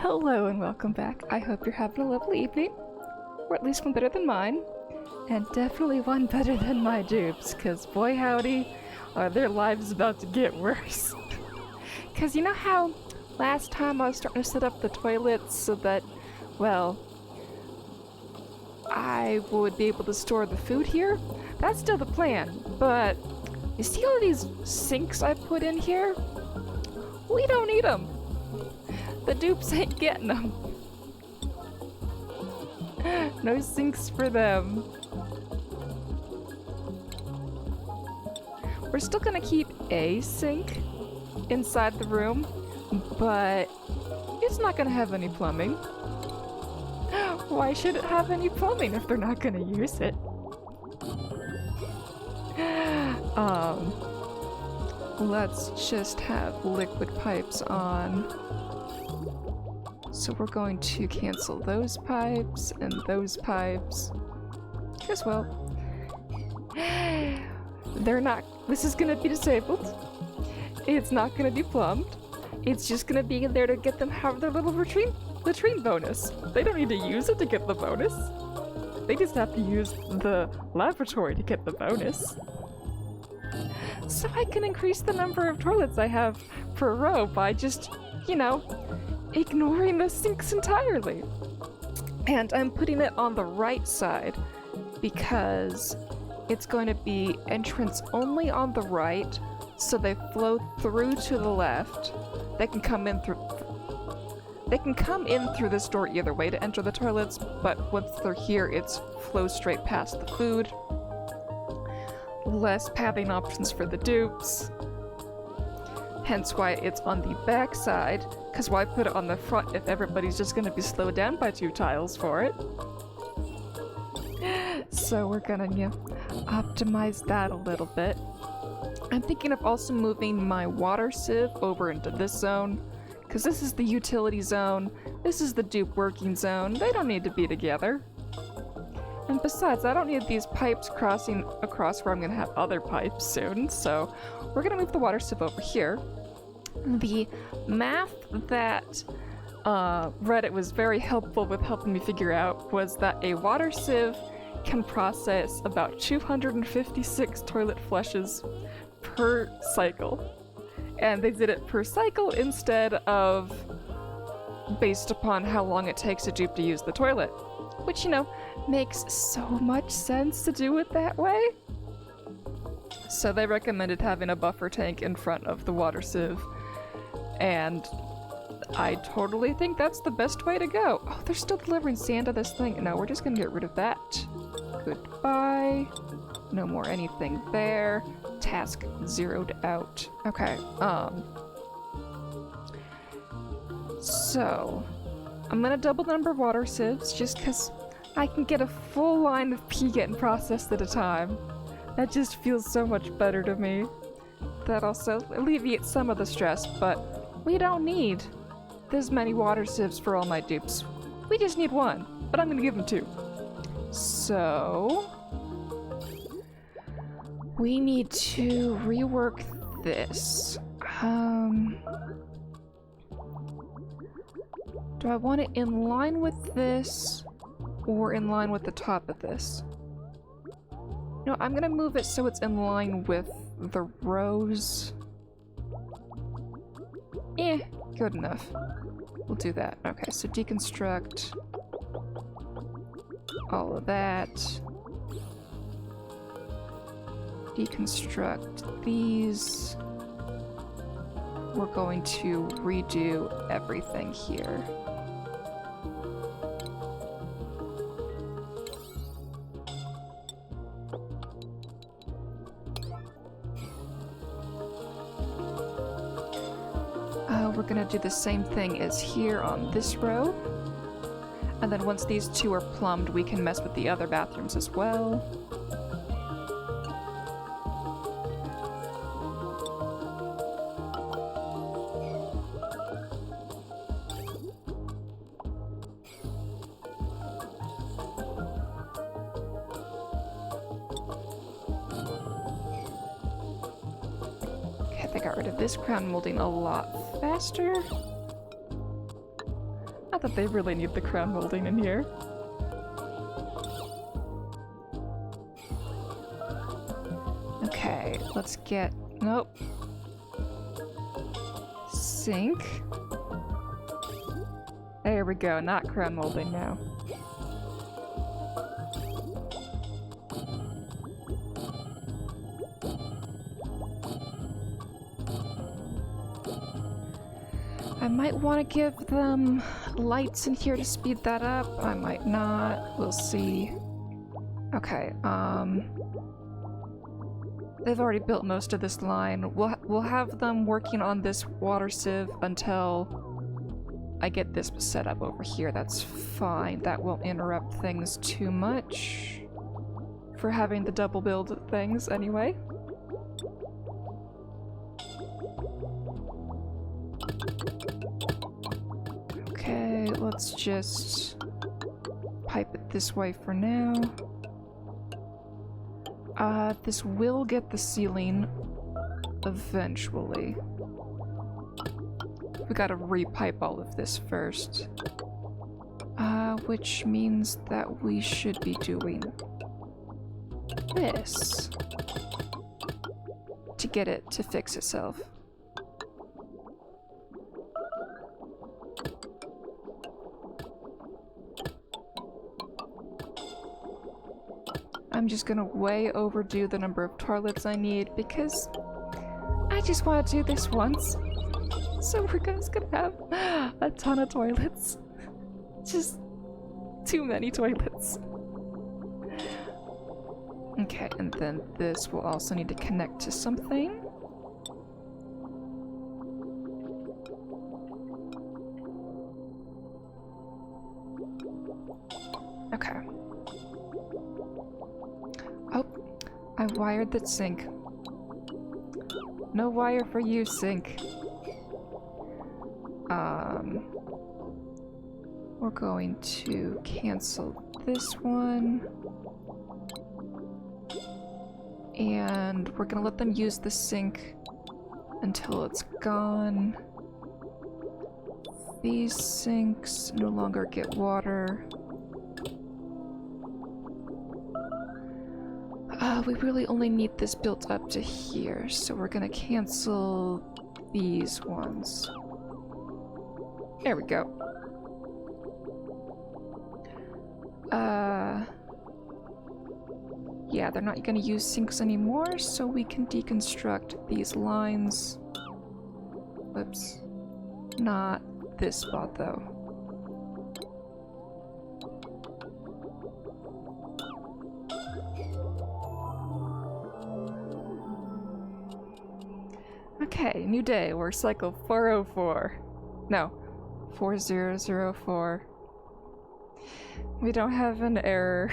Hello and welcome back. I hope you're having a lovely evening, or at least one better than mine, and definitely one better than my dupes, because boy howdy, are their lives about to get worse. Because you know how last time I was starting to set up the toilets so that, well, I would be able to store the food here? That's still the plan, but you see all these sinks I put in here? We don't need them. The dupes ain't getting them. No sinks for them. We're still gonna keep a sink inside the room, but it's not gonna have any plumbing. Why should it have any plumbing if they're not gonna use it? Let's just have liquid pipes on. So we're going to cancel those pipes and those pipes. Because, well, they're not. This is gonna be disabled. It's not gonna be plumbed. It's just gonna be there to get them have their little latrine bonus. They don't need to use it to get the bonus. They just have to use the lavatory to get the bonus. So I can increase the number of toilets I have per row by just, you know, ignoring the sinks entirely. And I'm putting it on the right side because it's going to be entrance only on the right, so they flow through to the left. They can come in through this door either way to enter the toilets, but once they're here, it's flow straight past the food. Less pathing options for the dupes. Hence why it's on the back side, because why put it on the front if everybody's just going to be slowed down by 2 tiles for it? So we're gonna, optimize that a little bit. I'm thinking of also moving my water sieve over into this zone, because this is the utility zone, this is the dupe working zone. They don't need to be together. And besides, I don't need these pipes crossing across where I'm going to have other pipes soon, so we're going to move the water sieve over here. The math that Reddit was very helpful with helping me figure out was that a water sieve can process about 256 toilet flushes per cycle. And they did it per cycle instead of based upon how long it takes a dupe to use the toilet. Which, makes so much sense to do it that way. So they recommended having a buffer tank in front of the water sieve. And I totally think that's the best way to go. Oh, they're still delivering sand to this thing. No, we're just gonna get rid of that. Goodbye. No more anything there. Task zeroed out. Okay, so I'm gonna double the number of water sieves just because I can get a full line of pee getting processed at a time. That just feels so much better to me. That also alleviates some of the stress, but we don't need this many water sieves for all my dupes. We just need 1, but I'm gonna give them 2. So we need to rework this. Do I want it in line with this or in line with the top of this? No, I'm gonna move it so it's in line with the rows. Good enough. We'll do that. Okay, so deconstruct all of that. Deconstruct these. We're going to redo everything here. We're gonna do the same thing as here on this row. And then once these 2 are plumbed, we can mess with the other bathrooms as well. Okay, they got rid of this crown molding a lot faster. that they really need the crown molding in here. Okay, let's get... Nope. Sink. There we go, not crown molding now. I might want to give them lights in here to speed that up. I might not. We'll see. Okay, they've already built most of this line. We'll have them working on this water sieve until I get this set up over here. That's fine. That won't interrupt things too much for having the double build things anyway. Okay, let's just pipe it this way for now. This will get the ceiling eventually. We gotta repipe all of this first. Which means that we should be doing this to get it to fix itself. I'm just gonna way overdo the number of toilets I need because I just want to do this once. So we're just gonna have a ton of toilets. Just too many toilets. Okay, and then this will also need to connect to something. Okay. Oh, I wired the sink. No wire for you, sink. We're going to cancel this one. And we're gonna let them use the sink until it's gone. These sinks no longer get water. We really only need this built up to here, so we're gonna cancel these ones. There we go. Yeah, they're not gonna use sinks anymore, so we can deconstruct these lines. Whoops. Not this spot, though. Okay, new day. We're cycle 404. No, 4004. We don't have an error.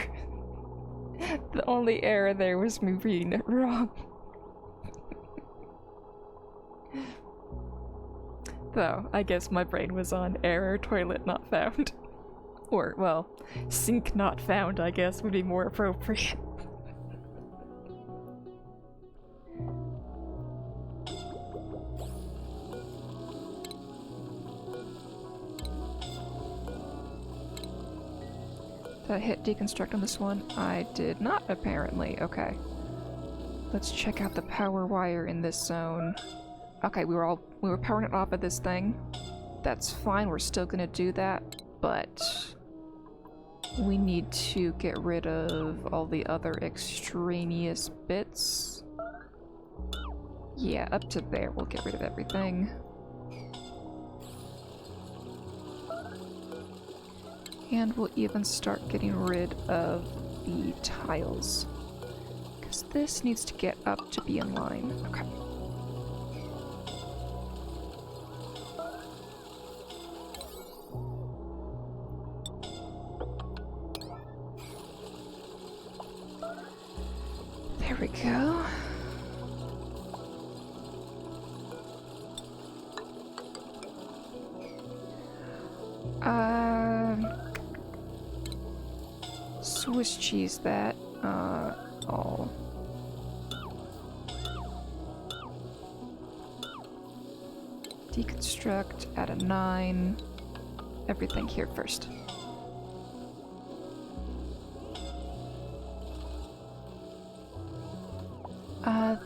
The only error there was me reading it wrong. Though, I guess my brain was on error toilet not found. Or, well, sink not found, I guess, would be more appropriate. Did I hit deconstruct on this one? I did not, apparently. Okay. Let's check out the power wire in this zone. Okay, we were powering it off of this thing. That's fine, we're still gonna do that, but we need to get rid of all the other extraneous bits. Yeah, up to there, we'll get rid of everything. And we'll even start getting rid of the tiles. Because this needs to get up to be in line. Okay. There we go. Swiss cheese that, all. Deconstruct, add a 9, everything here first.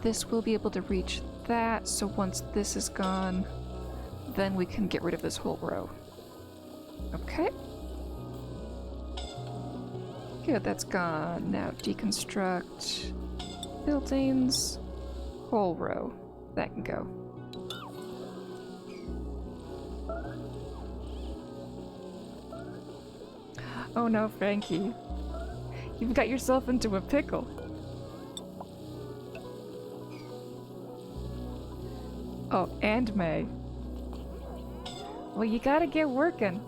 This will be able to reach that, so once this is gone, then we can get rid of this whole row. Okay. Good, that's gone. Now deconstruct buildings, whole row. That can go. Oh no, Frankie. You've got yourself into a pickle. Oh, and May. Well, you gotta get working.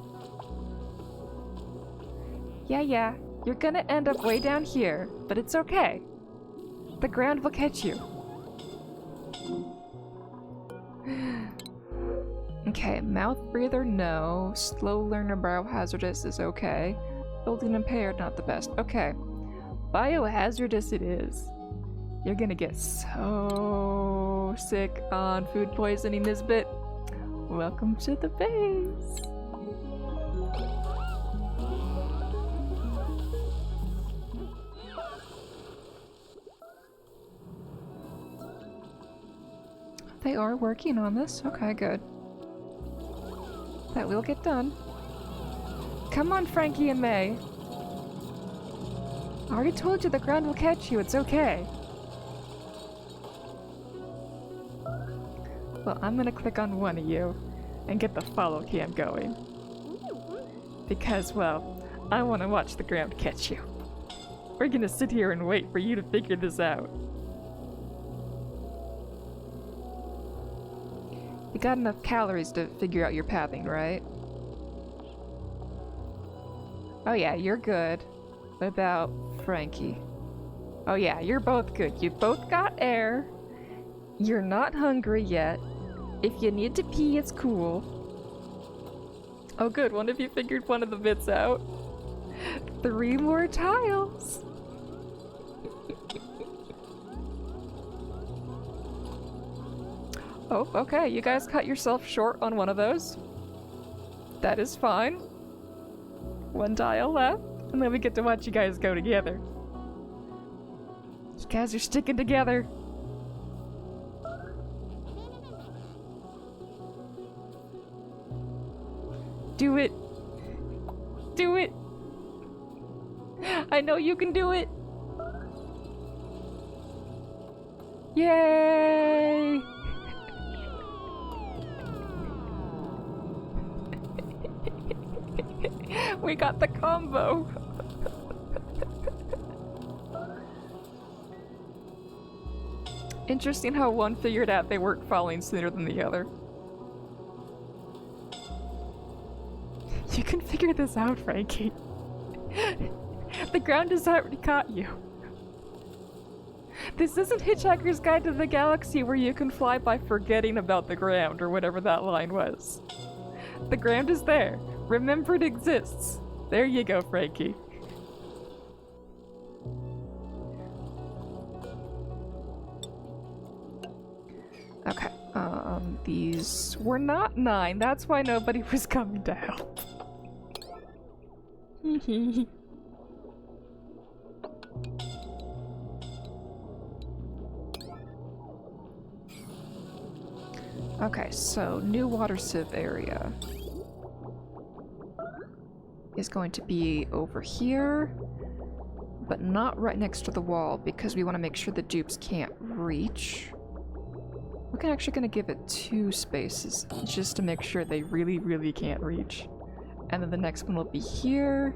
Yeah, you're gonna end up way down here, but it's okay. The ground will catch you. Okay, mouth breather, no. Slow learner biohazardous is okay. Building impaired, not the best. Okay. Biohazardous it is. You're gonna get so sick on food poisoning this bit. Welcome to the base. They are working on this. Okay, good. That will get done. Come on, Frankie and May. I already told you the ground will catch you. It's okay. Well, I'm gonna click on one of you and get the follow cam going. Because, well, I want to watch the ground catch you. We're gonna sit here and wait for you to figure this out. You got enough calories to figure out your pathing, right? Oh yeah, you're good. What about Frankie? Oh yeah, you're both good. You both got air. You're not hungry yet. If you need to pee, it's cool. Oh good, one of you figured one of the bits out. 3 more tiles. Oh, okay, you guys cut yourself short on one of those. That is fine. 1 tile left, and then we get to watch you guys go together. You guys are sticking together. Do it. Do it. I know you can do it. Yay! We got the combo. Interesting how one figured out they weren't falling sooner than the other. You can figure this out, Frankie. The ground has already caught you. This isn't Hitchhiker's Guide to the Galaxy where you can fly by forgetting about the ground or whatever that line was. The ground is there. Remember it exists. There you go, Frankie. Okay, these were not 9. That's why nobody was coming to help. Okay, so new water sieve area is going to be over here, but not right next to the wall because we want to make sure the dupes can't reach. We're actually going to give it 2 spaces just to make sure they really, really can't reach. And then the next one will be here,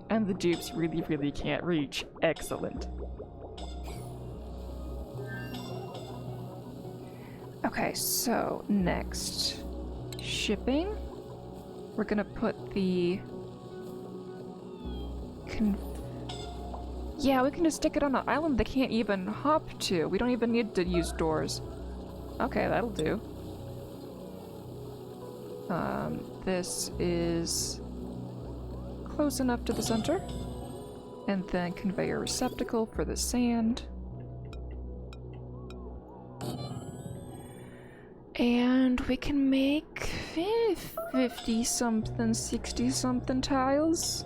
and the dupes really, really can't reach. Excellent. Okay, so next, shipping. We're gonna put the yeah, we can just stick it on an island they can't even hop to. We don't even need to use doors. Okay, that'll do. This is close enough to the center. And then conveyor receptacle for the sand. And we can make 50 something, 60 something tiles.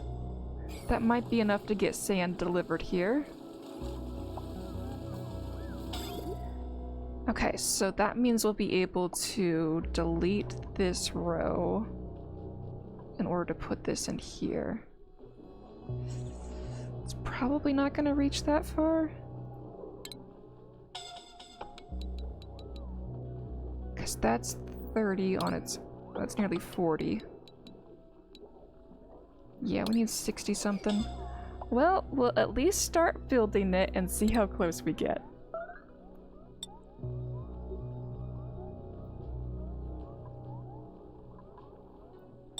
That might be enough to get sand delivered here. Okay, so that means we'll be able to delete this row in order to put this in here. It's probably not going to reach that far. Because that's 30 on its... that's nearly 40. Yeah, we need 60 something. Well, we'll at least start building it and see how close we get.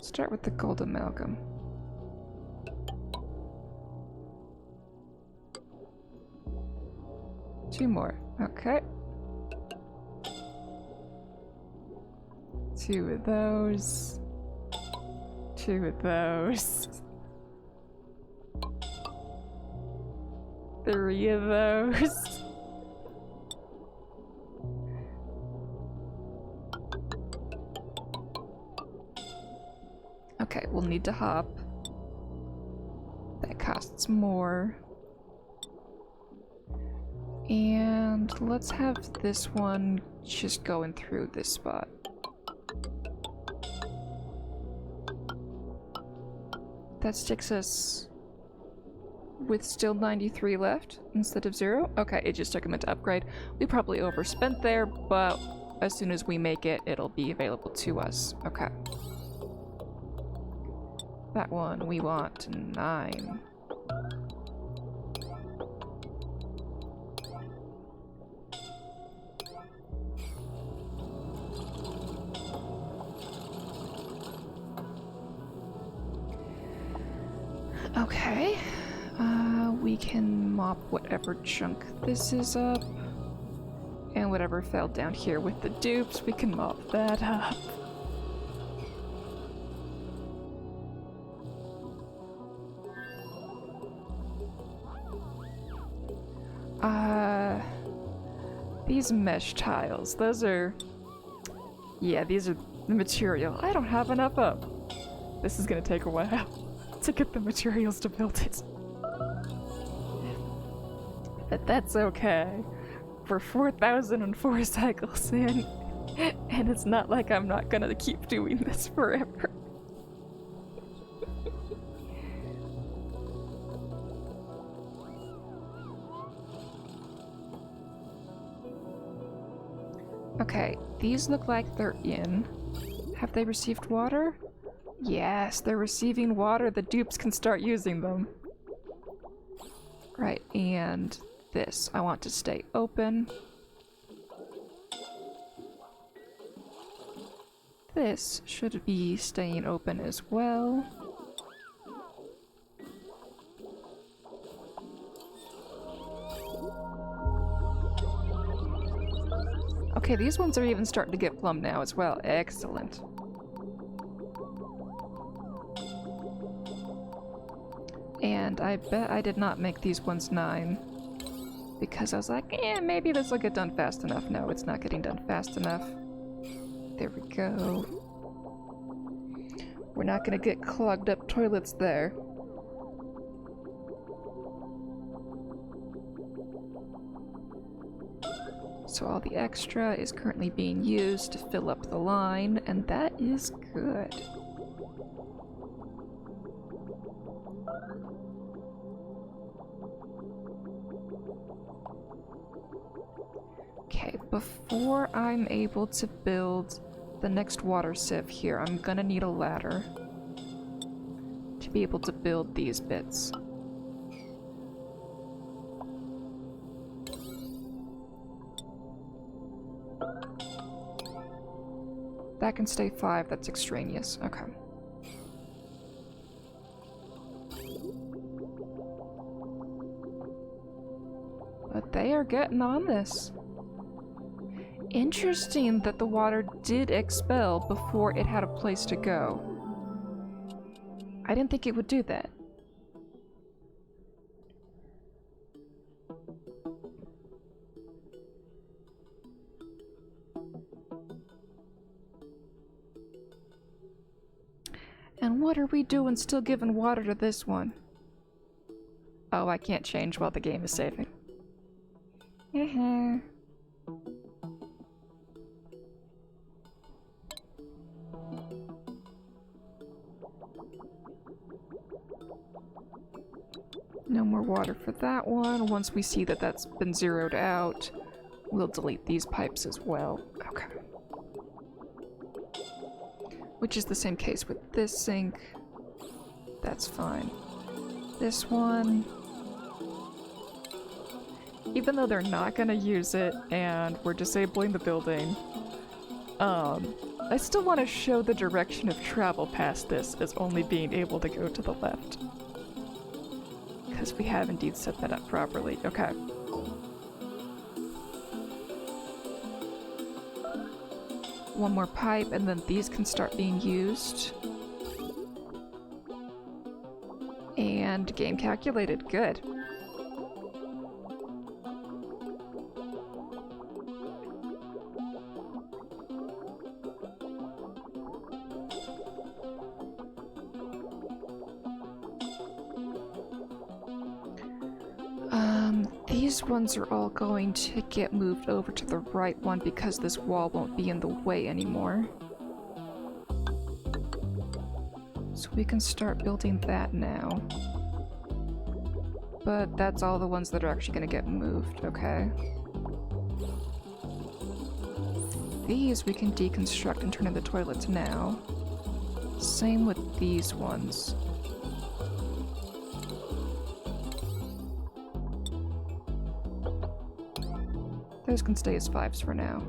Start with the gold amalgam. Two more. Okay. Two of those. Two of those. Three of those. Okay, we'll need to hop. That costs more. And let's have this one just going through this spot. That sticks us with still 93 left instead of 0. Okay, it just took a minute to upgrade. We probably overspent there, but as soon as we make it, it'll be available to us. Okay. That one we want 9. Okay, we can mop whatever chunk this is up, and whatever fell down here with the dupes, we can mop that up. These mesh tiles, those are... yeah, these are the material. I don't have enough of. This is gonna take a while to get the materials to build it. But that's okay. We're 4,004 cycles in, and it's not like I'm not gonna keep doing this forever. Okay, these look like they're in. Have they received water? Yes, they're receiving water. The dupes can start using them. Right, and this. I want to stay open. This should be staying open as well. Okay, these ones are even starting to get plumb now as well. Excellent. And I bet I did not make these ones 9. Because I was like, maybe this will get done fast enough. No, it's not getting done fast enough. There we go. We're not gonna get clogged up toilets there. So all the extra is currently being used to fill up the line, and that is good. Okay, before I'm able to build the next water sieve here, I'm gonna need a ladder to be able to build these bits. That can stay 5, that's extraneous. Okay. But they are getting on this. Interesting that the water did expel before it had a place to go. I didn't think it would do that. we doing still giving water to this one? Oh, I can't change while the game is saving. No more water for that one. Once we see that that's been zeroed out, we'll delete these pipes as well. Okay. Which is the same case with this sink. That's fine. This one... Even though they're not gonna use it and we're disabling the building, I still want to show the direction of travel past this as only being able to go to the left. Because we have indeed set that up properly. Okay. One more pipe and then these can start being used. And game calculated. Good. These ones are all going to get moved over to the right one because this wall won't be in the way anymore. So we can start building that now. But that's all the ones that are actually going to get moved, okay. These we can deconstruct and turn into toilets now. Same with these ones. Those can stay as 5s for now.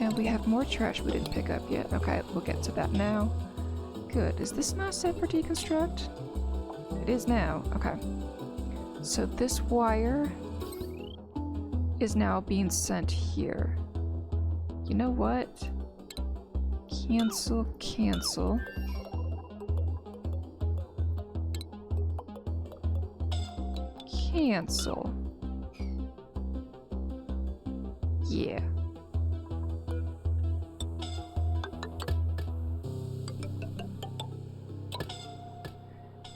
And we have more trash we didn't pick up yet. Okay, we'll get to that now. Good. Is this not set for deconstruct? It is now. Okay. So this wire is now being sent here. You know what? Cancel, cancel. Cancel. Yeah.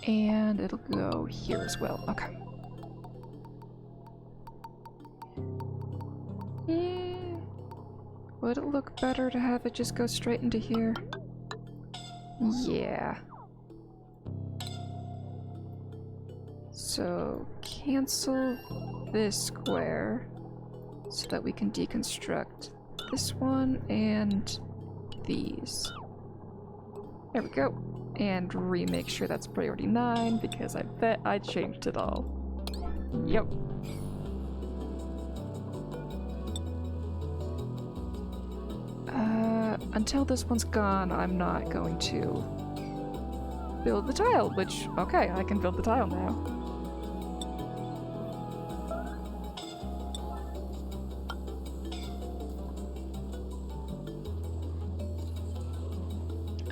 And it'll go here as well. Okay. Would it look better to have it just go straight into here? Yeah. So, cancel this square so that we can deconstruct this one and these. There we go. And remake sure that's priority 9 because I bet I changed it all. Yep. Until this one's gone, I'm not going to build the tile, which, okay, I can build the tile now.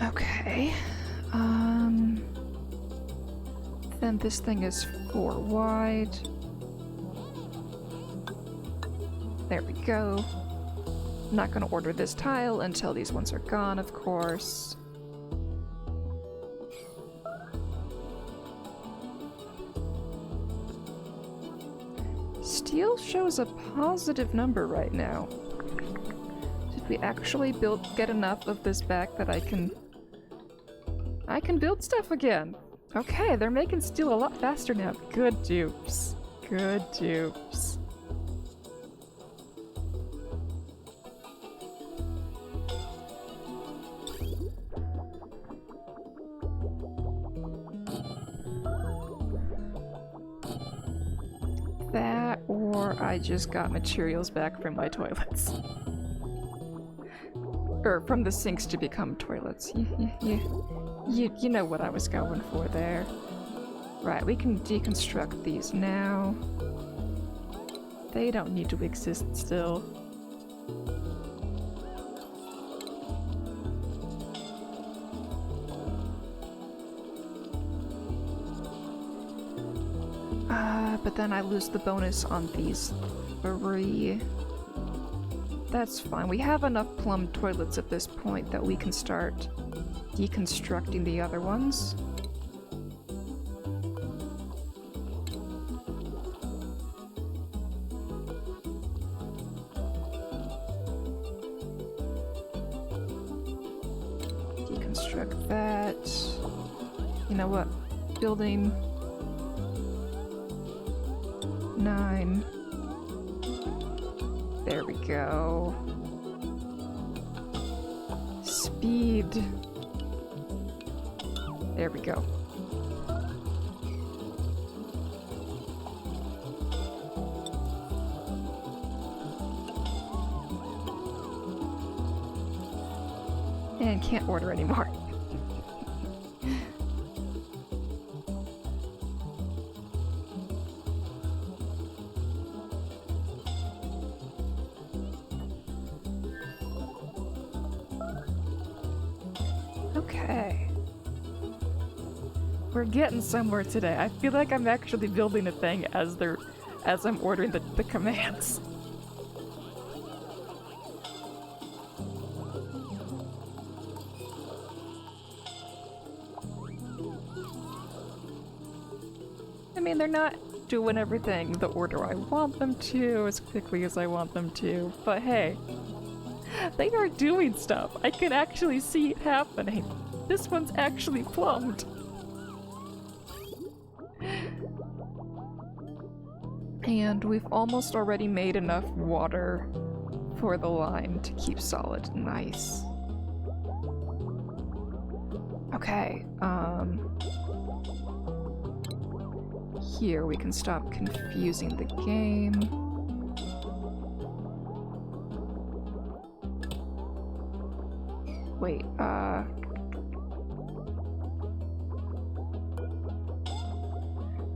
Okay, then this thing is 4 wide. There we go. I'm not going to order this tile until these ones are gone, of course. Steel shows a positive number right now. Did we actually get enough of this back that I can build stuff again? Okay, they're making steel a lot faster now. Good dupes. Good dupes. That, or I just got materials back from my toilets. Or from the sinks to become toilets. You know what I was going for there. Right, we can deconstruct these now. They don't need to exist still. But then I lose the bonus on these 3. That's fine. We have enough plum toilets at this point that we can start deconstructing the other ones. Deconstruct that. You know what? Building 9. There we go. Speed. There we go. And can't order anymore. Okay. We're getting somewhere today. I feel like I'm actually building a thing as I'm ordering the commands. I mean, they're not doing everything the order I want them to as quickly as I want them to, but hey, they are doing stuff. I can actually see it happening. This one's actually plumbed. And we've almost already made enough water for the line to keep solid. Nice. Okay, here we can stop confusing the game. Wait,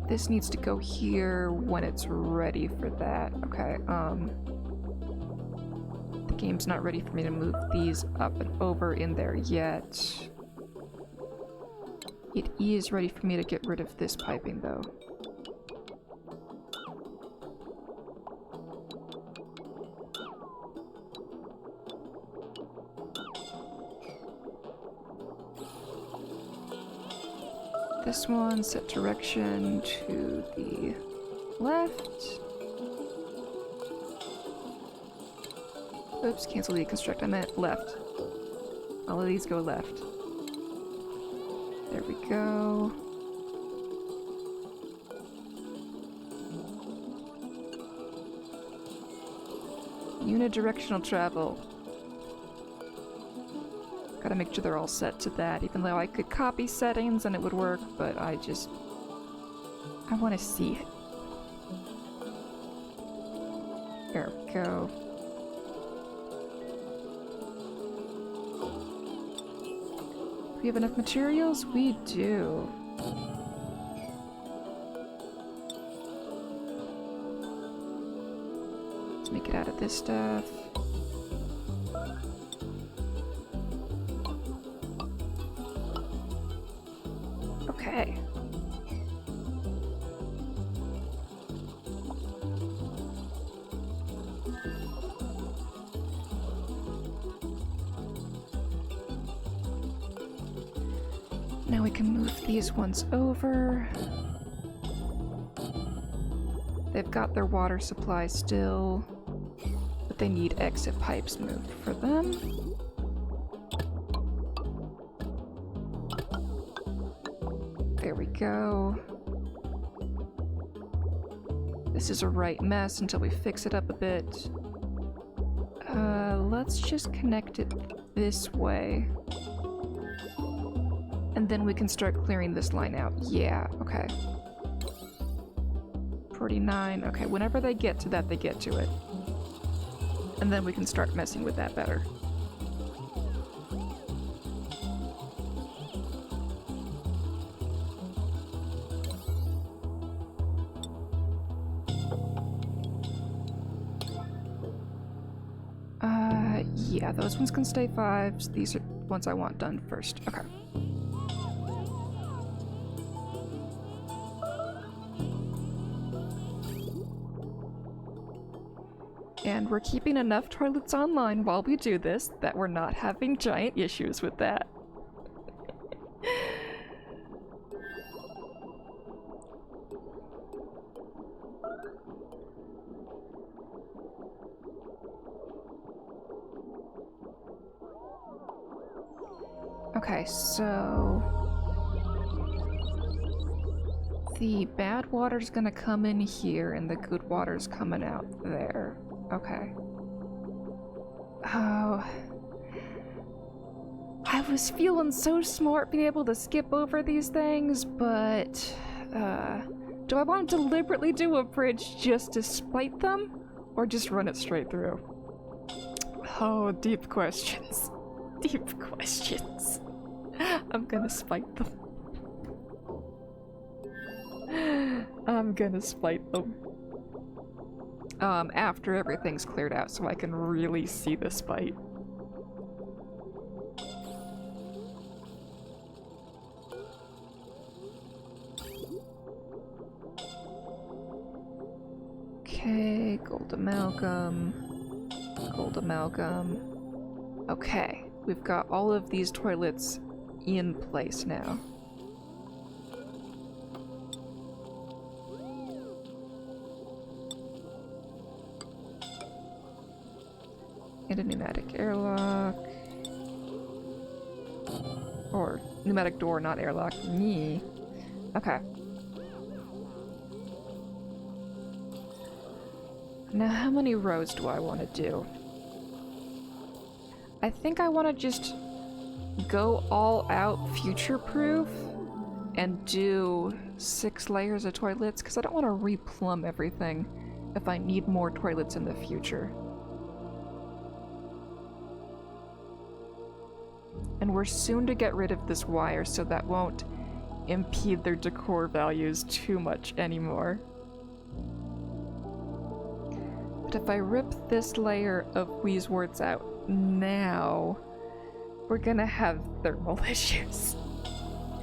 this needs to go here when it's ready for that. Okay, the game's not ready for me to move these up and over in there yet. It is ready for me to get rid of this piping, though. This one, set direction to the left. Oops, cancel deconstruct. I meant left. All of these go left. There we go. Unidirectional travel. Gotta make sure they're all set to that, even though I could copy settings and it would work, but I want to see it. There we go. Do we have enough materials? We do. Let's make it out of this stuff. Okay. Now we can move these ones over. They've got their water supply still, but they need exit pipes moved for them. There we go. This is a right mess until we fix it up a bit. Let's just connect it this way. And then we can start clearing this line out. Yeah, okay. 49, okay, whenever they get to that, they get to it. And then we can start messing with that better. Yeah, those ones can stay 5s. These are ones I want done first. Okay. And we're keeping enough toilets online while we do this that we're not having giant issues with that. Okay, so the bad water's gonna come in here and the good water's coming out there. Okay. Oh. I was feeling so smart being able to skip over these things, but do I want to deliberately do a bridge just to spite them? Or just run it straight through? Oh, deep questions. Deep questions. I'm gonna spite them. I'm gonna spite them. After everything's cleared out so I can really see the spite. Okay, gold amalgam. Gold amalgam. Okay, we've got all of these toilets in place now. And a pneumatic airlock. Or pneumatic door, not airlock. Me. Okay. Now how many rows do I want to do? I think I want to just go all out future-proof and do 6 layers of toilets, because I don't want to replumb everything if I need more toilets in the future. And we're soon to get rid of this wire, so that won't impede their decor values too much anymore. But if I rip this layer of Wheezeworts out now, we're gonna have thermal issues.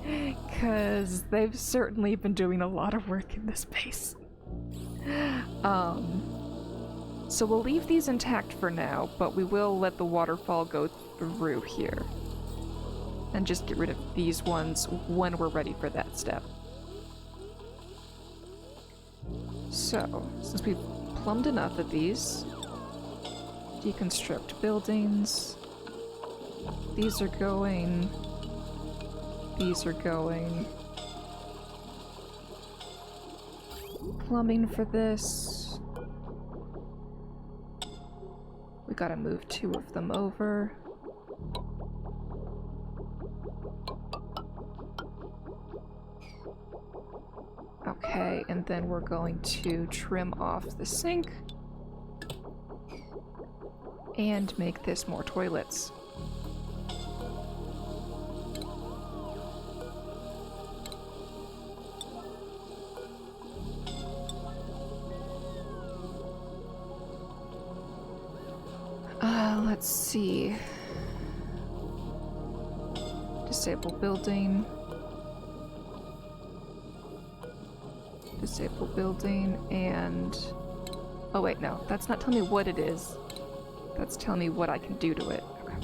Because they've certainly been doing a lot of work in this base. So we'll leave these intact for now, but we will let the waterfall go through here. And just get rid of these ones when we're ready for that step. So, since we've plumbed enough of these, deconstruct buildings. These are going. These are going. Plumbing for this. We gotta move 2 of them over. Okay, and then we're going to trim off the sink and make this more toilets. Let's see. Disable building. Disable building, and... Oh wait, no. That's not telling me what it is. That's telling me what I can do to it. Okay.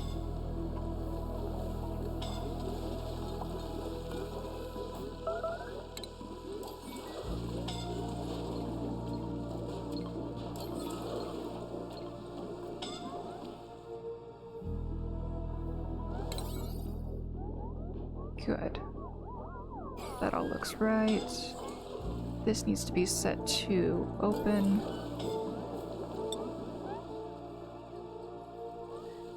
Good. That all looks right. This needs to be set to open.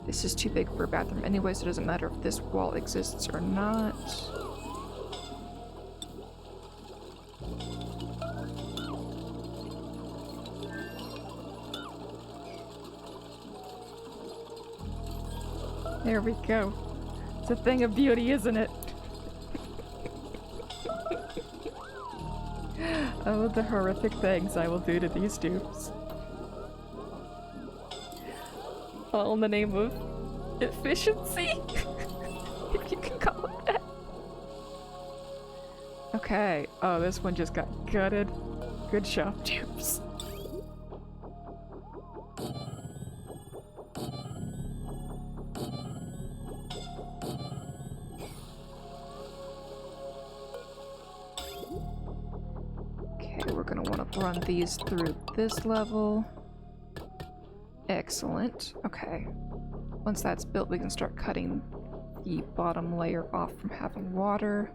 This is too big for a bathroom anyway, so it doesn't matter if this wall exists or not. There we go. It's a thing of beauty, isn't it? Oh, the horrific things I will do to these dupes. All in the name of efficiency? If you can call it that. Okay. Oh, this one just got gutted. Good job, dupes. gonna run these through this level. Excellent. Okay. Once that's built, we can start cutting the bottom layer off from having water.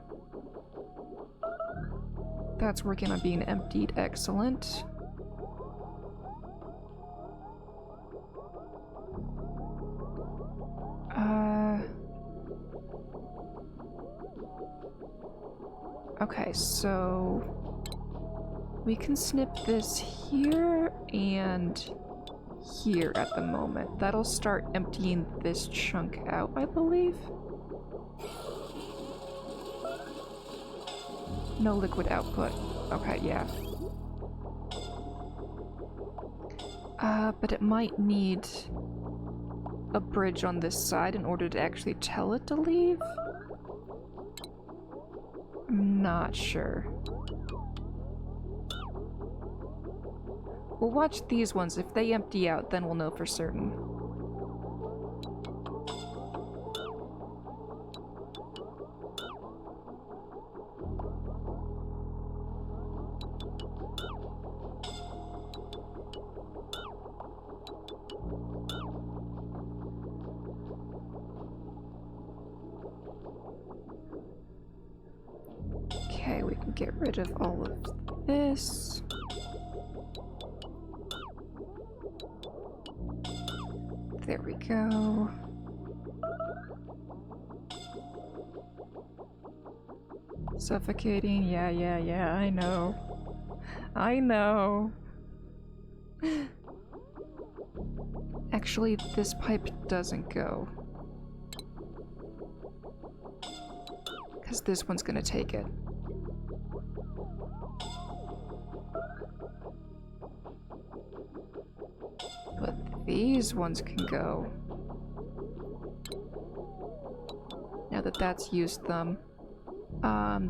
That's working on being emptied. Excellent. Okay, so we can snip this here and here at the moment. That'll start emptying this chunk out, I believe. No liquid output. Okay, yeah. But it might need a bridge on this side in order to actually tell it to leave? I'm not sure. We'll watch these ones. If they empty out, then we'll know for certain. Okay, we can get rid of all of this. There we go. Suffocating, yeah, I know. I know. Actually, this pipe doesn't go. Because this one's gonna take it. But these ones can go. Now that that's used them.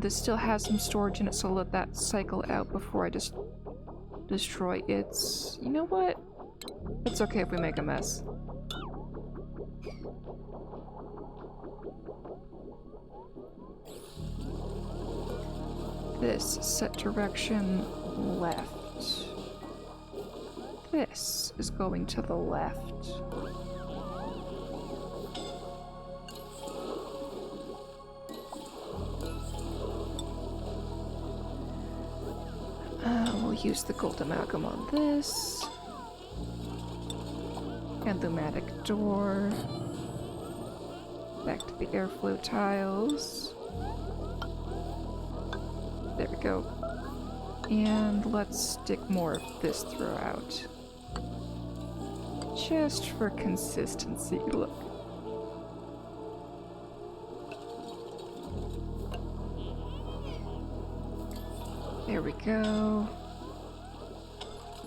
This still has some storage in it, so I'll let that cycle out before I just destroy its... You know what? It's okay if we make a mess. This set direction left. This is going to the left. We'll use the gold amalgam on this. And the pneumatic door. Back to the airflow tiles. There we go. And let's stick more of this throughout. Just for consistency, look. There we go.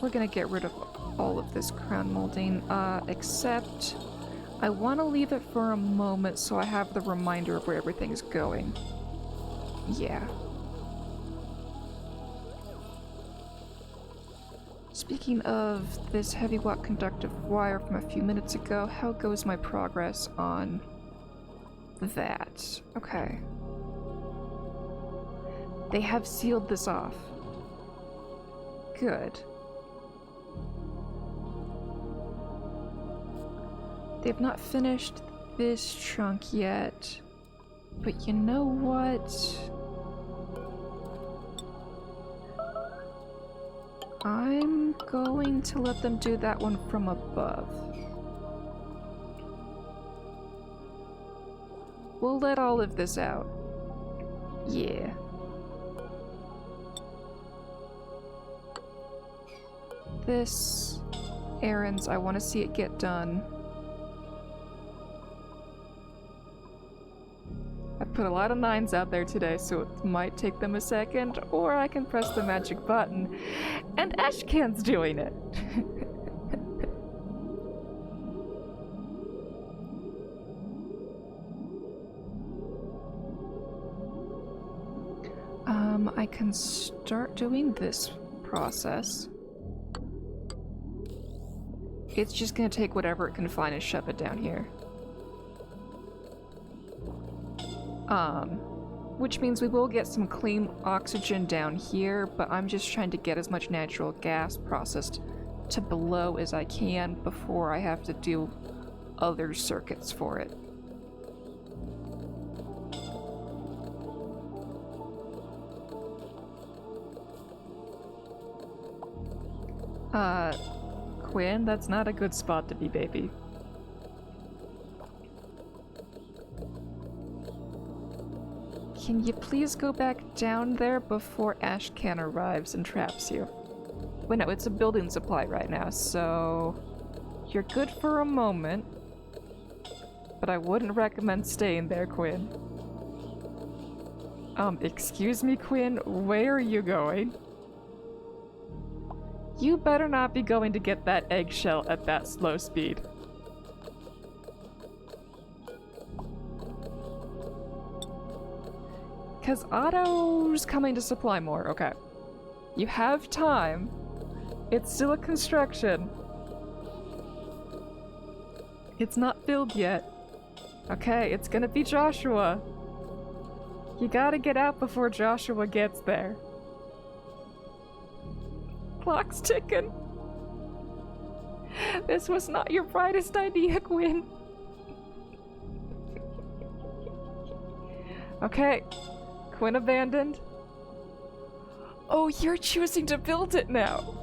We're gonna get rid of all of this crown molding, except I want to leave it for a moment so I have the reminder of where everything is going. Yeah. Speaking of this heavy watt conductive wire from a few minutes ago, how goes my progress on that? Okay. They have sealed this off. Good. They've not finished this chunk yet, but you know what? I'm going to let them do that one from above. We'll let all of this out. Yeah. This errands, I want to see it get done. I put a lot of 9s out there today, so it might take them a second, or I can press the magic button, and Ashcan's doing it. I can start doing this process. It's just gonna take whatever it can find and shove it down here. which means we will get some clean oxygen down here, but I'm just trying to get as much natural gas processed to below as I can before I have to do other circuits for it. Quinn, that's not a good spot to be, baby. Can you please go back down there before Ashcan arrives and traps you? Wait, no, it's a building supply right now, so you're good for a moment, but I wouldn't recommend staying there, Quinn. Excuse me, Quinn, where are you going? You better not be going to get that eggshell at that slow speed. Because Otto's coming to supply more. Okay. You have time. It's still a construction. It's not filled yet. Okay, it's gonna be Joshua. You gotta get out before Joshua gets there. Clock's ticking. This was not your brightest idea, Quinn. Okay. Quinn abandoned. Oh, you're choosing to build it now.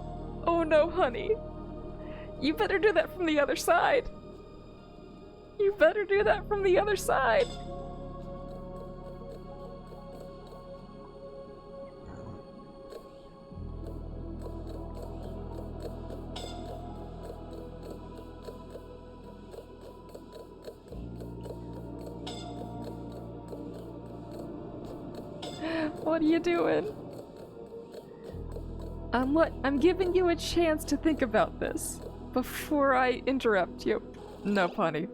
Oh no, honey. You better do that from the other side. You better do that from the other side. What are you doing? I'm giving you a chance to think about this before I interrupt you. No, honey.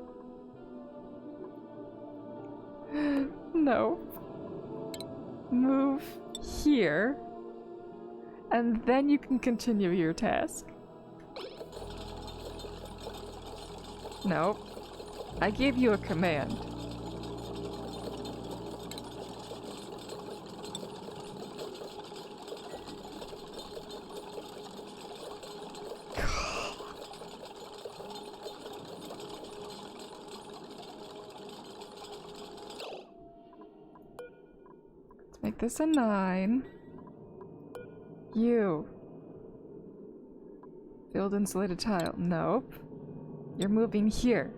No. Move here, and then you can continue your task. No. I gave you a command. Make this a 9. You. Build insulated tile. Nope. You're moving here.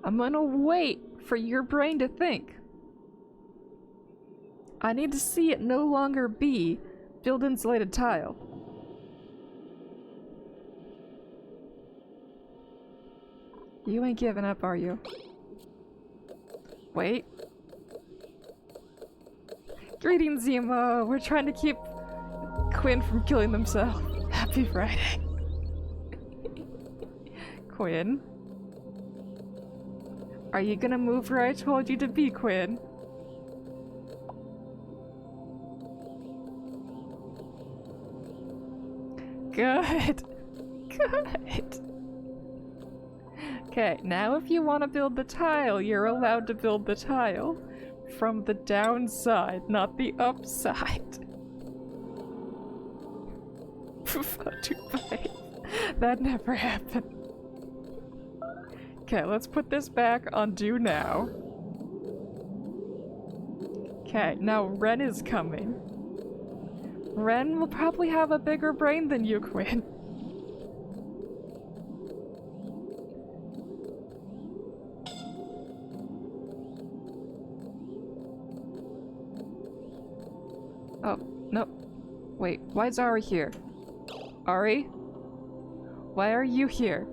I'm gonna wait for your brain to think. I need to see it no longer be build insulated tile. You ain't giving up, are you? Wait. Greetings, Zemo. We're trying to keep Quinn from killing himself. Happy Friday. Quinn? Are you gonna move where I told you to be, Quinn? Good. Good. Okay, now if you want to build the tile, you're allowed to build the tile. From the downside, not the upside. Too bad. That never happened. Okay, let's put this back on do now. Okay, now Ren is coming. Ren will probably have a bigger brain than you, Quinn. Oh, no. Wait, why is Ari here? Ari? Why are you here?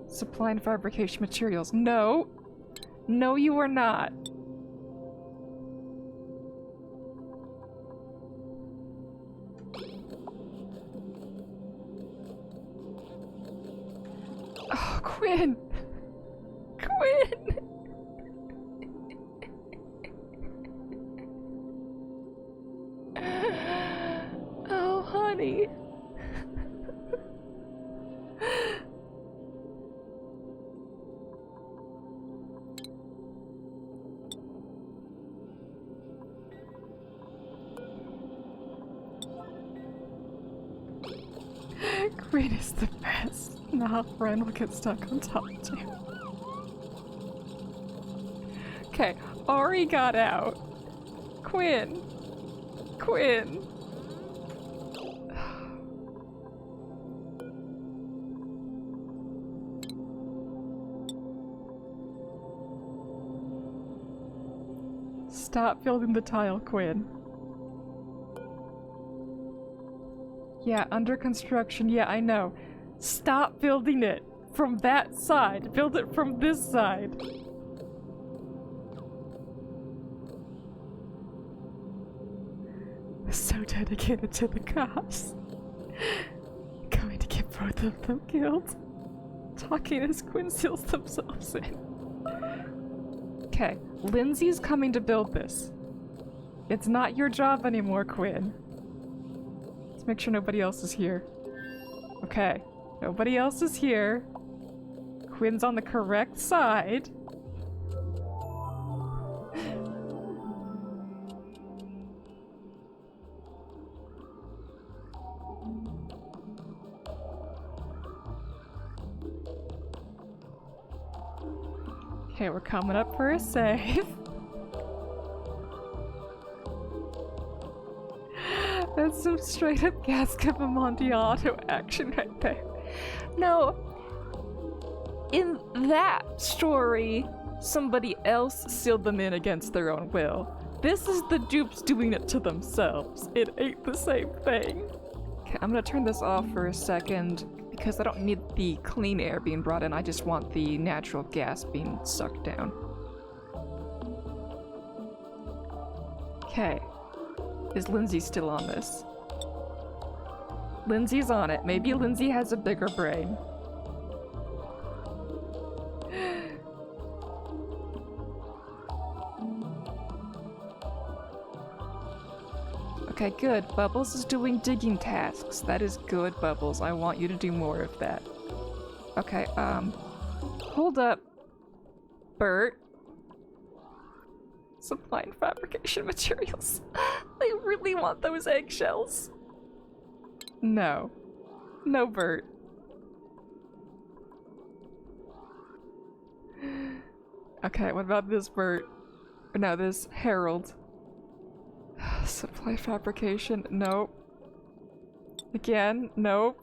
Supply and fabrication materials. No! No, you are not. Oh, Quinn! Quinn! Oh, honey. Quinn is the best. Nah, Ren will get stuck on top too. Okay, Ari got out. Quinn. Quinn. Stop building the tile, Quinn. Yeah, under construction. Yeah, I know. Stop building it from that side. Build it from this side. So dedicated to the cause. Going to get both of them killed. Talking as Quinn seals themselves in. Okay, Lindsay's coming to build this. It's not your job anymore, Quinn. Let's make sure nobody else is here. Okay, nobody else is here. Quinn's on the correct side. Okay, we're coming up for a save. That's some straight up Gasca Amontillado action right there. No, in that story, somebody else sealed them in against their own will. This is the dupes doing it to themselves. It ain't the same thing. Okay, I'm gonna turn this off for a second because I don't need the clean air being brought in. I just want the natural gas being sucked down. Okay. Is Lindsay still on this? Lindsay's on it. Maybe Lindsay has a bigger brain. Okay, good. Bubbles is doing digging tasks. That is good, Bubbles. I want you to do more of that. Okay, hold up. Bert. Supplying fabrication materials. I really want those eggshells. No. No, Bert. Okay, what about this Bert? No, this Harold. Supply fabrication. Nope. Again. Nope.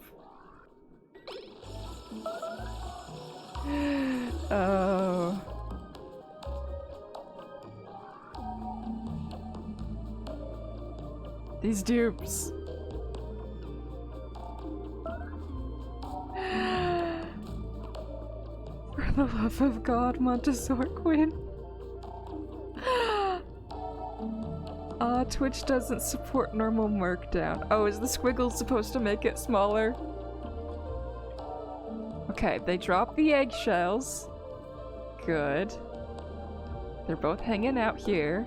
Oh. These dupes. For the love of God, Montessor Quinn. Twitch doesn't support normal markdown. Oh, is the squiggle supposed to make it smaller? Okay, they dropped the eggshells. Good. They're both hanging out here.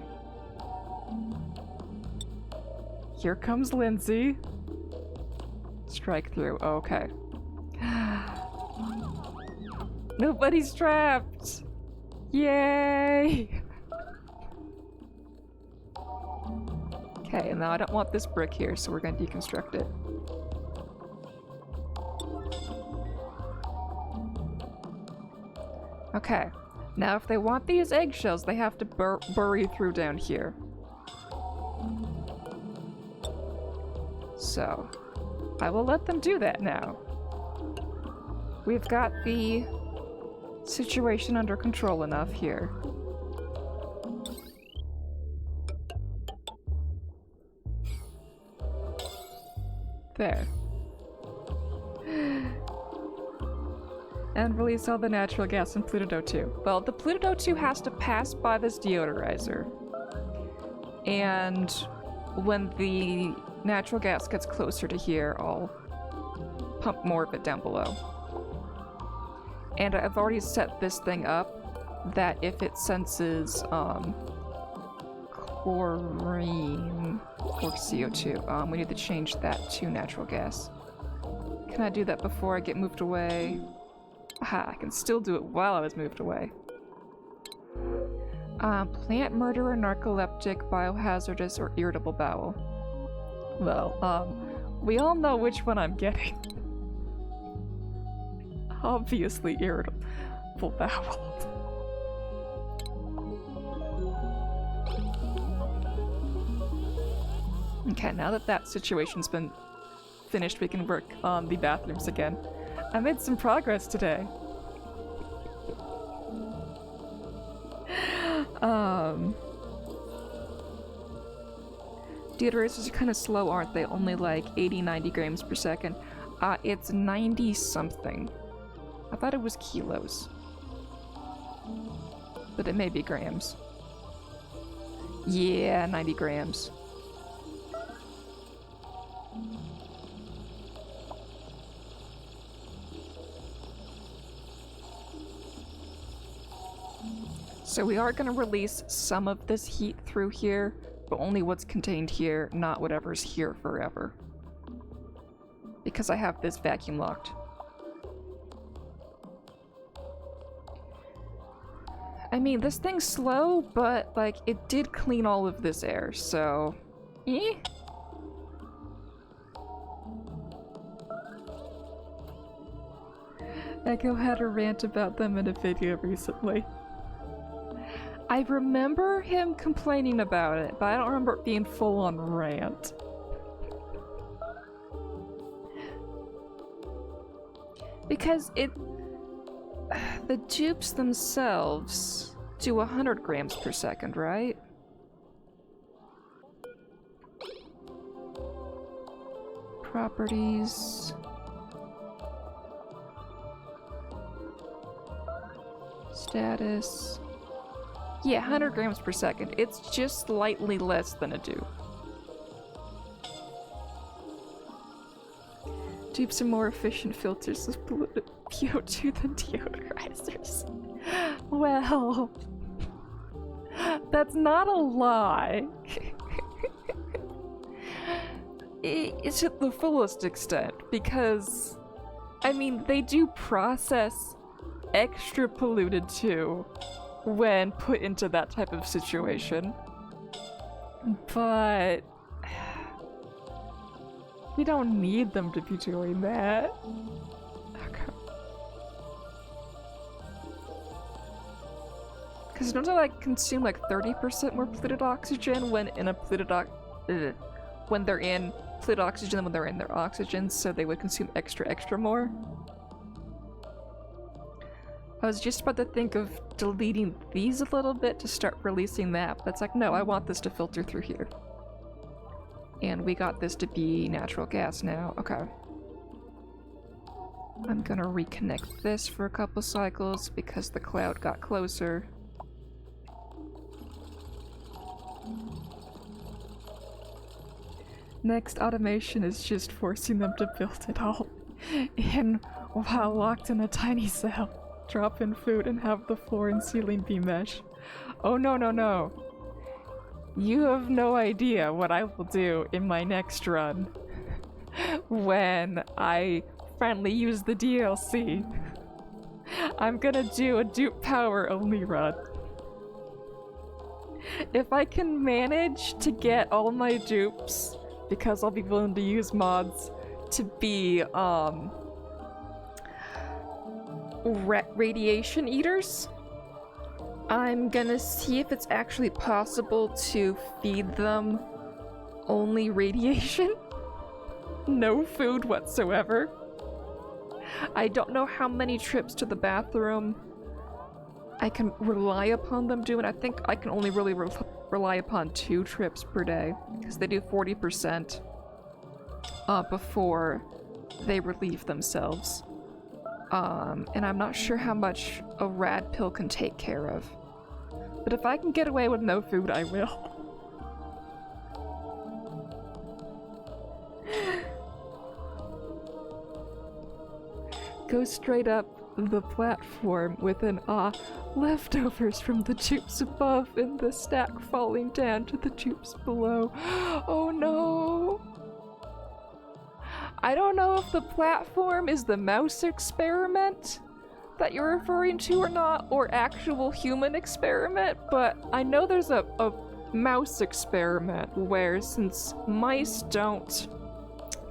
Here comes Lindsay. Strike through. Okay. Nobody's trapped! Yay! Okay, and now I don't want this brick here, so we're gonna deconstruct it. Okay, now if they want these eggshells, they have to bury through down here. So, I will let them do that now. We've got the situation under control enough here. There. And release all the natural gas in Pluto 2. Well, the Pluto 2 has to pass by this deodorizer. And when the natural gas gets closer to here, I'll pump more of it down below. And I've already set this thing up that if it senses chlorine or CO2, we need to change that to natural gas. Can I do that before I get moved away? Aha, I can still do it while I was moved away. Plant murderer, narcoleptic, biohazardous, or irritable bowel. Well, we all know which one I'm getting. obviously irritable bowel. Okay, now that that situation's been finished, we can work on the bathrooms again. I made some progress today. Deodorizers are kind of slow, aren't they? Only like 80-90 grams per second. It's 90 something. I thought it was kilos. But it may be grams. Yeah, 90 grams. So we are going to release some of this heat through here, but only what's contained here, not whatever's here forever. Because I have this vacuum locked. I mean, this thing's slow, but, like, it did clean all of this air, so... Eh? Echo had a rant about them in a video recently. I remember him complaining about it, but I don't remember it being full-on rant. Because the dupes themselves do 100 grams per second, right? Properties... Status... Yeah, 100 grams per second. It's just slightly less than a dupe. Dupes are more efficient filters of PO2 than deodorizers. Well, that's not a lie. It's at the fullest extent, because, I mean, they do process extra polluted too when put into that type of situation. But we don't need them to be doing that. Okay. Because don't they like consume like 30% more polluted oxygen when in a polluted when they're in polluted oxygen than when they're in their oxygen, so they would consume extra more? I was just about to think of deleting these a little bit to start releasing that, but it's like, no, I want this to filter through here. And we got this to be natural gas now. Okay. I'm gonna reconnect this for a couple cycles because the cloud got closer. Next automation is just forcing them to build it all in while locked in a tiny cell. Drop in food and have the floor and ceiling be mesh. Oh no, no, no. You have no idea what I will do in my next run when I finally use the DLC. I'm gonna do a dupe power only run. If I can manage to get all my dupes, because I'll be willing to use mods, to be radiation eaters, I'm gonna see if it's actually possible to feed them only radiation. No food whatsoever. I don't know how many trips to the bathroom I can rely upon them doing. I think I can only really rely upon 2 trips per day, because they do 40% before they relieve themselves. And I'm not sure how much a rad pill can take care of. But if I can get away with no food, I will. Go straight up the platform with an leftovers from the tubes above and the stack falling down to the tubes below. Oh no! I don't know if the platform is the mouse experiment that you're referring to or not, or actual human experiment, but I know there's a mouse experiment where, since mice don't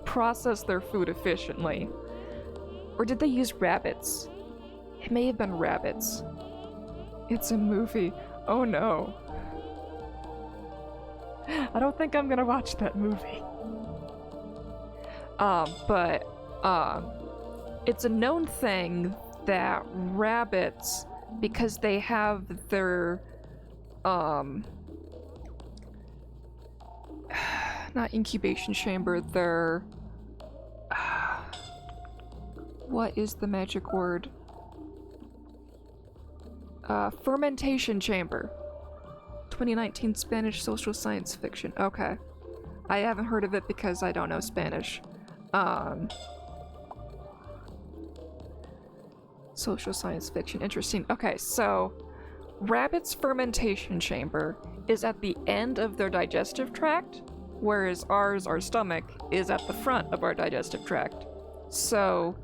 process their food efficiently, Or did they use rabbits? It may have been rabbits. It's a movie. Oh no. I don't think I'm gonna watch that movie. But it's a known thing that rabbits, because they have their, not incubation chamber, their, what is the magic word? Fermentation chamber. 2019 Spanish social science fiction. Okay. I haven't heard of it because I don't know Spanish. Social science fiction. Interesting. Okay, so rabbits' fermentation chamber is at the end of their digestive tract, whereas ours, our stomach, is at the front of our digestive tract. So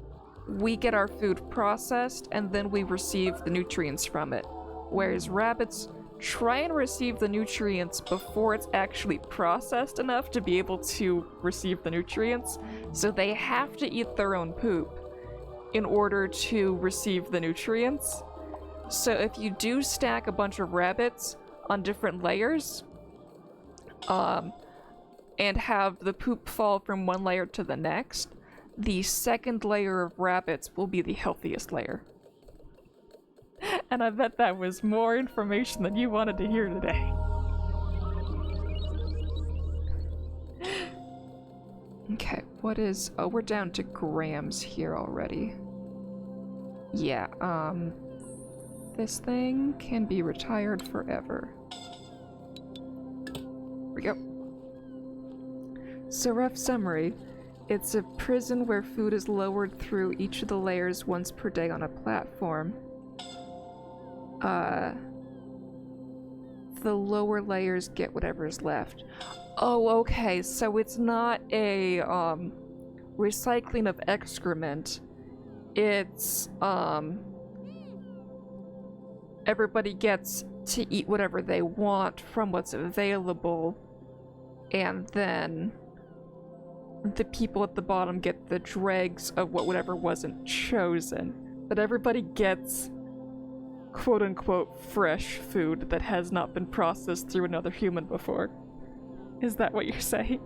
we get our food processed and then we receive the nutrients from it, whereas rabbits try and receive the nutrients before it's actually processed enough to be able to receive the nutrients, so they have to eat their own poop in order to receive the nutrients. So if you do stack a bunch of rabbits on different layers, and have the poop fall from one layer to the next, the second layer of rabbits will be the healthiest layer. And I bet that was more information than you wanted to hear today. Okay, what is... Oh, we're down to grams here already. Yeah, this thing can be retired forever. Here we go. So, rough summary. It's a prison where food is lowered through each of the layers once per day on a platform. The lower layers get whatever's left. Oh, okay, so it's not a, recycling of excrement. It's, everybody gets to eat whatever they want from what's available, and then the people at the bottom get the dregs of whatever wasn't chosen. But everybody gets quote-unquote fresh food that has not been processed through another human before. Is that what you're saying?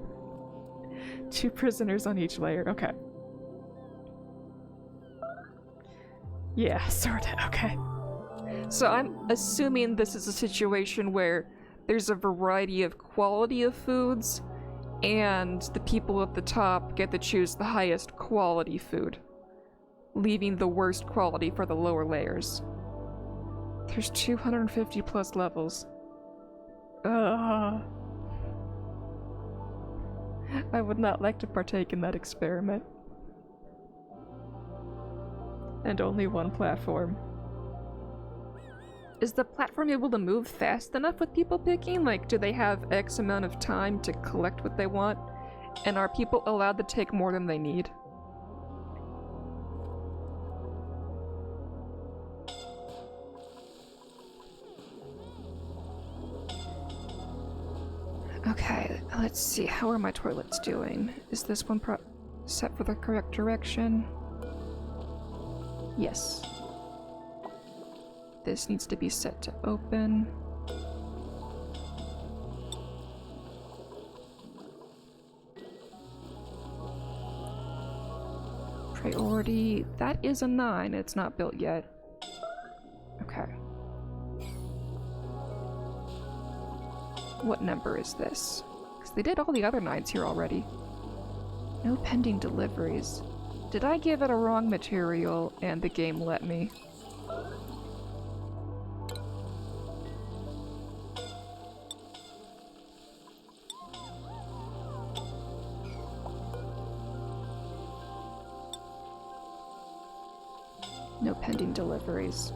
2 prisoners on each layer, okay. Yeah, sorta, okay. So I'm assuming this is a situation where there's a variety of quality of foods, and the people at the top get to choose the highest quality food, leaving the worst quality for the lower layers. There's 250 plus levels. I would not like to partake in that experiment. And only one platform. Is the platform able to move fast enough with people picking? Like, do they have X amount of time to collect what they want? And are people allowed to take more than they need? Okay, let's see. How are my toilets doing? Is this one set for the correct direction? Yes. This needs to be set to open. Priority. That is a 9. It's not built yet. Okay. What number is this? Because they did all the other 9s here already. No pending deliveries. Did I give it a wrong material and the game let me? No pending deliveries.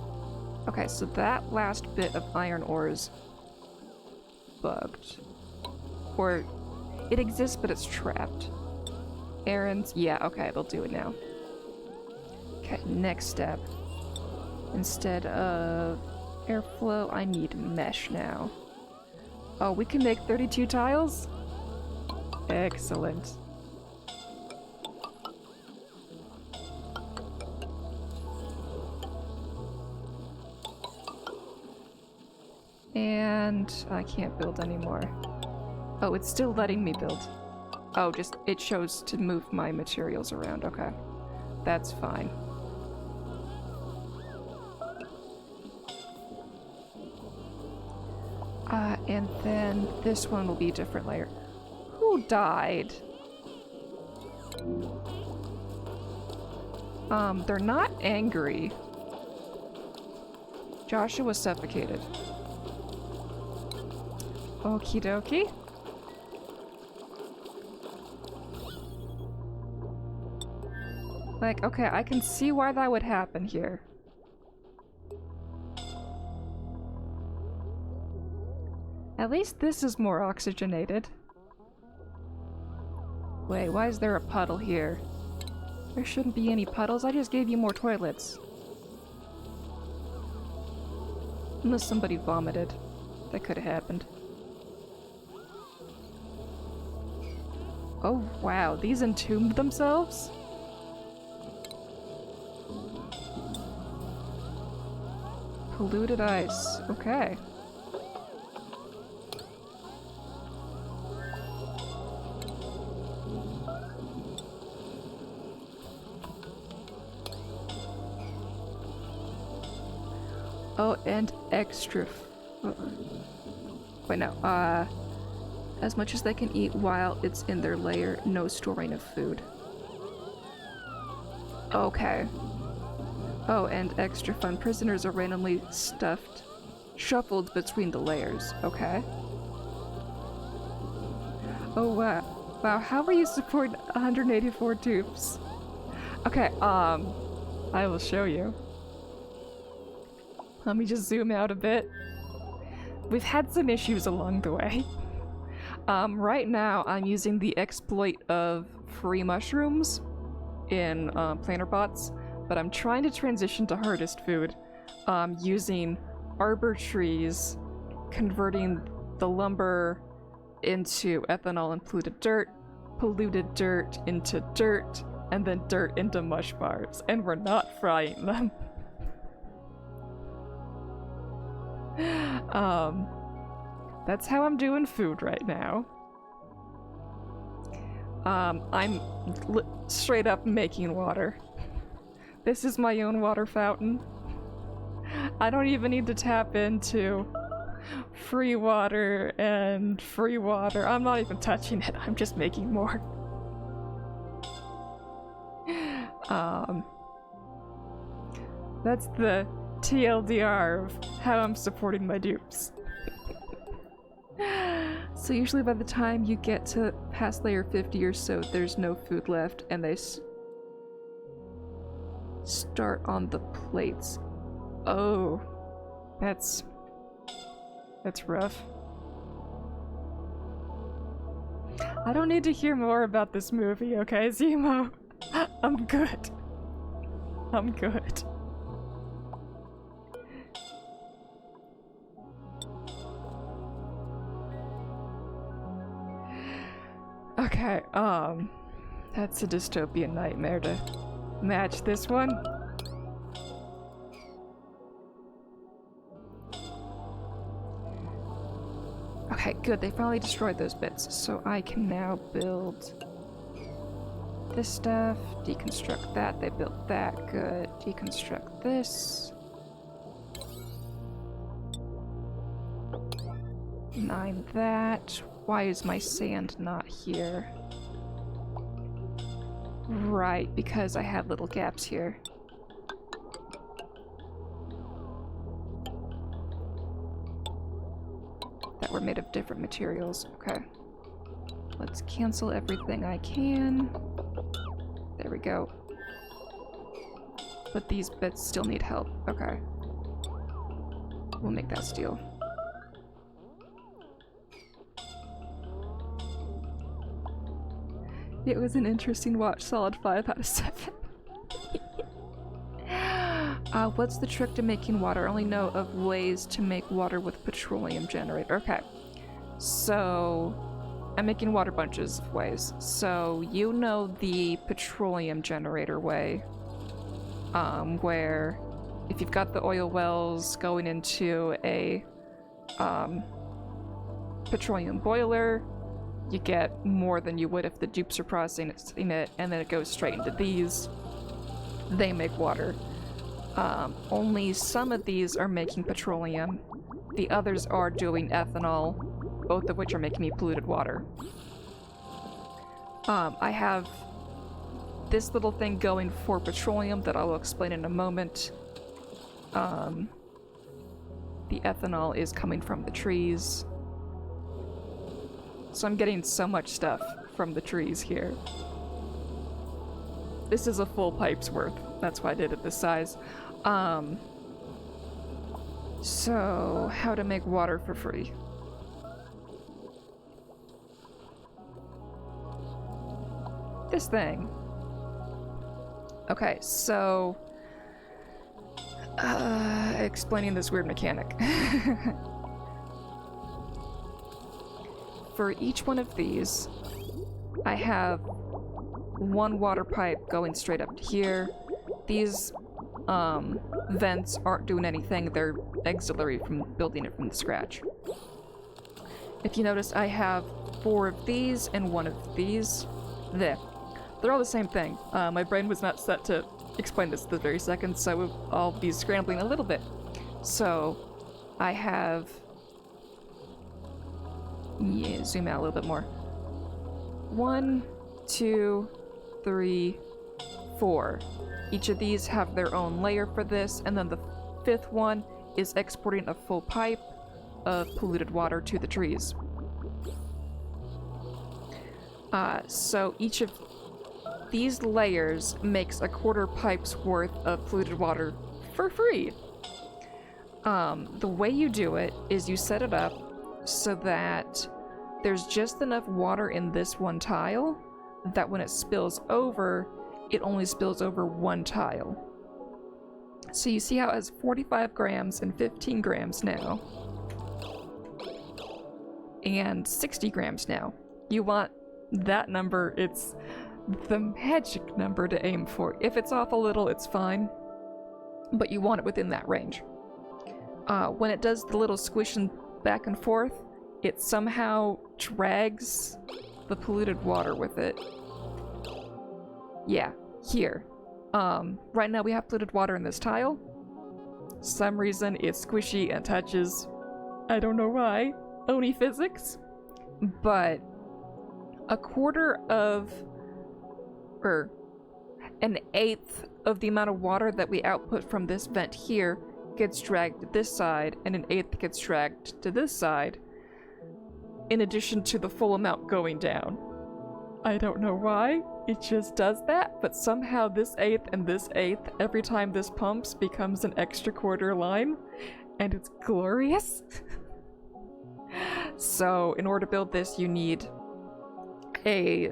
Okay, so that last bit of iron ore is bugged. Or it exists, but it's trapped. Errands, yeah, okay, they'll do it now. Okay, next step. Instead of airflow, I need mesh now. Oh, we can make 32 tiles? Excellent. And I can't build anymore. Oh, it's still letting me build. Oh, just it shows to move my materials around. Okay. That's fine. And then this one will be a different layer. Who died? They're not angry. Joshua suffocated. Okie dokie. Like, okay, I can see why that would happen here. At least this is more oxygenated. Wait, why is there a puddle here? There shouldn't be any puddles, I just gave you more toilets. Unless somebody vomited. That could have happened. Oh wow, these entombed themselves? Polluted ice, okay. Oh, and extra. Wait, no. As much as they can eat while it's in their lair, no storing of food. Okay. Oh, and extra fun. Prisoners are randomly shuffled between the layers. Okay. Oh, wow. Wow, how are you supporting 184 tubes? Okay, I will show you. Let me just zoom out a bit. We've had some issues along the way. Right now I'm using the exploit of free mushrooms in planter bots, but I'm trying to transition to hardest food using arbor trees, converting the lumber into ethanol and polluted dirt into dirt, and then dirt into mush bars, and we're not frying them. That's how I'm doing food right now. I'm straight up making water. This is my own water fountain. I don't even need to tap into free water and free water. I'm not even touching it. I'm just making more. That's the TLDR of how I'm supporting my dupes. So usually by the time you get to past layer 50 or so, there's no food left, and they start on the plates. Oh, that's rough. I don't need to hear more about this movie, okay, Zemo? I'm good. I'm good. Okay, that's a dystopian nightmare to match this one. Okay, good, they finally destroyed those bits, so I can now build this stuff, deconstruct that, they built that, good, deconstruct this. 9 that. Why is my sand not here? Right, because I had little gaps here. That were made of different materials. Okay. Let's cancel everything I can. There we go. But these bits still need help. Okay. We'll make that steel. It was an interesting watch, solid 5 out of 7. What's the trick to making water? I only know of ways to make water with petroleum generator. Okay, so I'm making water bunches of ways. So you know the petroleum generator way, where if you've got the oil wells going into a petroleum boiler. You get more than you would if the dupes are processing it, and then it goes straight into these. They make water. Only some of these are making petroleum. The others are doing ethanol, both of which are making me polluted water. I have this little thing going for petroleum that I'll explain in a moment. The ethanol is coming from the trees. So I'm getting so much stuff from the trees here. This is a full pipe's worth. That's why I did it this size. So, how to make water for free. This thing. Okay, so... explaining this weird mechanic. For each one of these, I have one water pipe going straight up to here. These vents aren't doing anything, they're auxiliary from building it from scratch. If you notice, I have 4 of these and 1 of these. There. They're all the same thing. My brain was not set to explain this this very second, so I'll be scrambling a little bit. So, I have... Yeah, zoom out a little bit more. 1, 2, 3, 4. Each of these have their own layer for this, and then the 5th one is exporting a full pipe of polluted water to the trees. So each of these layers makes a quarter pipe's worth of polluted water for free. The way you do it is you set it up so that there's just enough water in this one tile that when it spills over, it only spills over one tile. So you see how it has 45 grams and 15 grams now. And 60 grams now. You want that number, it's the magic number to aim for. If it's off a little, it's fine, but you want it within that range. When it does the little squishing back and forth, it somehow drags the polluted water with it. Yeah, here. Right now we have polluted water in this tile. Some reason it's squishy and touches. I don't know why. Oni physics. But a quarter of, or an eighth of the amount of water that we output from this vent here gets dragged to this side, and an eighth gets dragged to this side, in addition to the full amount going down. I don't know why, it just does that, but somehow this eighth and this eighth, every time this pumps, becomes an extra quarter line, and it's glorious. So, in order to build this, you need a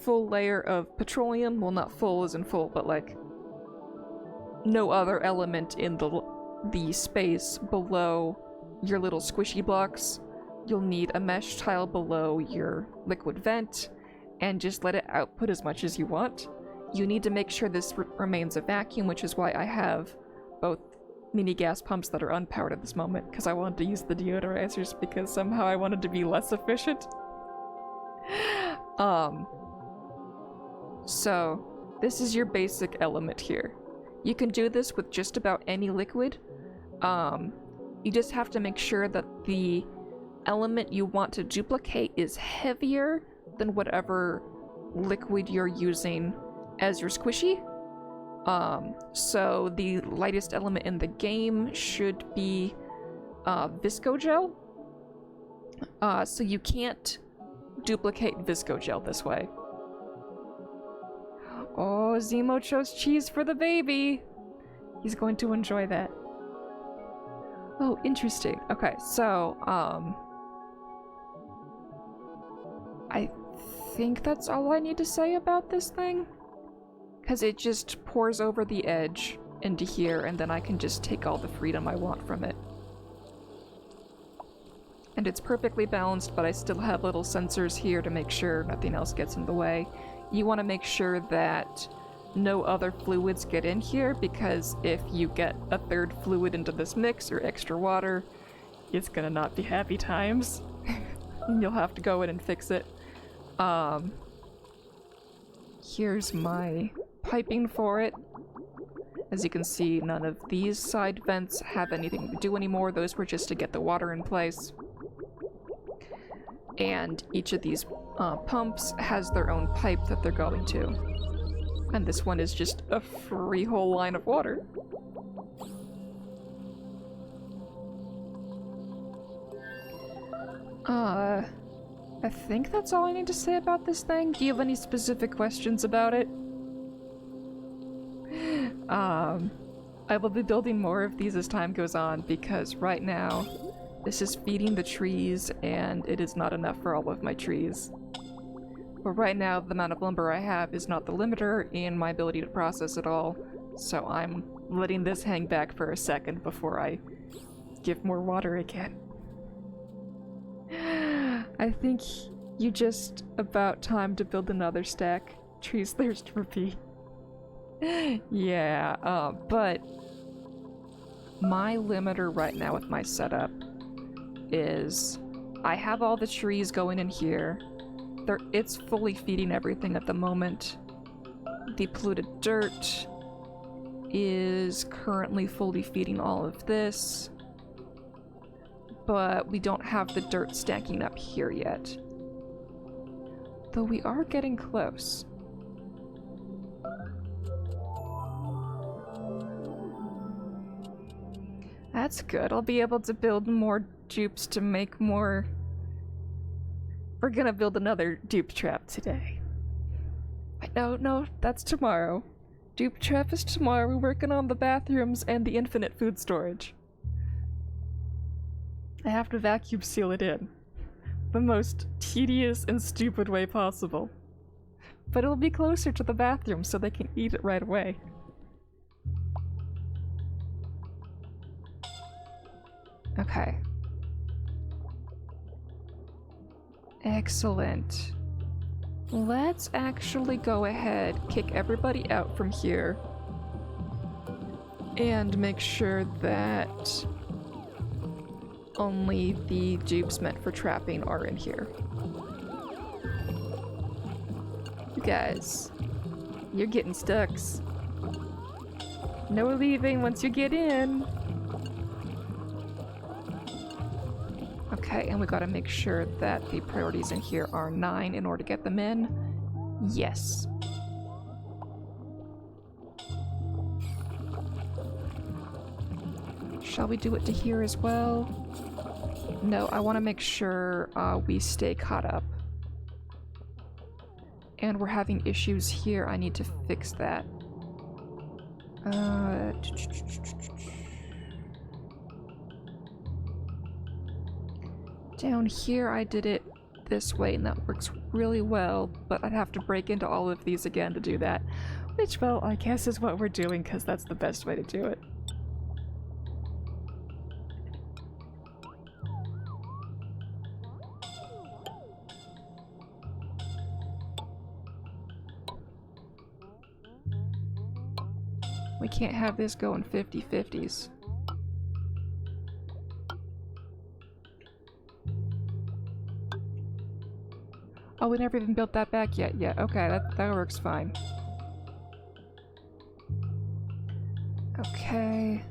full layer of petroleum. Well, not full as in full, but like no other element in the space below your little squishy blocks. You'll need a mesh tile below your liquid vent, and just let it output as much as you want. You need to make sure this remains a vacuum, which is why I have both mini gas pumps that are unpowered at this moment, because I wanted to use the deodorizers because somehow I wanted to be less efficient. So this is your basic element here. You can do this with just about any liquid. You just have to make sure that the element you want to duplicate is heavier than whatever liquid you're using as your squishy. So the lightest element in the game should be Viscogel. So you can't duplicate Viscogel this way. Oh, Zemo chose cheese for the baby! He's going to enjoy that. Oh, interesting. Okay, so, I think that's all I need to say about this thing. Because it just pours over the edge into here, and then I can just take all the freedom I want from it. And it's perfectly balanced, but I still have little sensors here to make sure nothing else gets in the way. You want to make sure that no other fluids get in here, because if you get a third fluid into this mix, or extra water, it's gonna not be happy times. You'll have to go in and fix it. Here's my piping for it. As you can see, none of these side vents have anything to do anymore. Those were just to get the water in place. And each of these pumps has their own pipe that they're going to. And this one is just a free whole line of water. I think that's all I need to say about this thing. Do you have any specific questions about it? I will be building more of these as time goes on, because right now this is feeding the trees and it is not enough for all of my trees. But right now the amount of lumber I have is not the limiter in my ability to process it all, so I'm letting this hang back for a second before I give more water again. I think you just about time to build another stack. Trees thirst for pee. Yeah, but my limiter right now with my setup is I have all the trees going in here. It's fully feeding everything at the moment. The polluted dirt is currently fully feeding all of this, but we don't have the dirt stacking up here yet. Though we are getting close. That's good. I'll be able to build more dupes to make more... We're gonna build another dupe trap today. Wait, no, that's tomorrow. Dupe trap is tomorrow. We're working on the bathrooms and the infinite food storage. I have to vacuum seal it in. The most tedious and stupid way possible. But it'll be closer to the bathroom so they can eat it right away. Okay. Excellent. Let's actually go ahead, kick everybody out from here, and make sure that only the dupes meant for trapping are in here. You guys, you're getting stucks. No leaving once you get in. Okay, and we gotta make sure that the priorities in here are 9 in order to get them in. Yes. Shall we do it to here as well? No, I want to make sure we stay caught up. And we're having issues here. I need to fix that. Down here I did it this way and that works really well, but I'd have to break into all of these again to do that. Which, well, I guess is what we're doing because that's the best way to do it. We can't have this going 50-50s. Oh, we never even built that back yet. Yeah, okay, that works fine. Okay.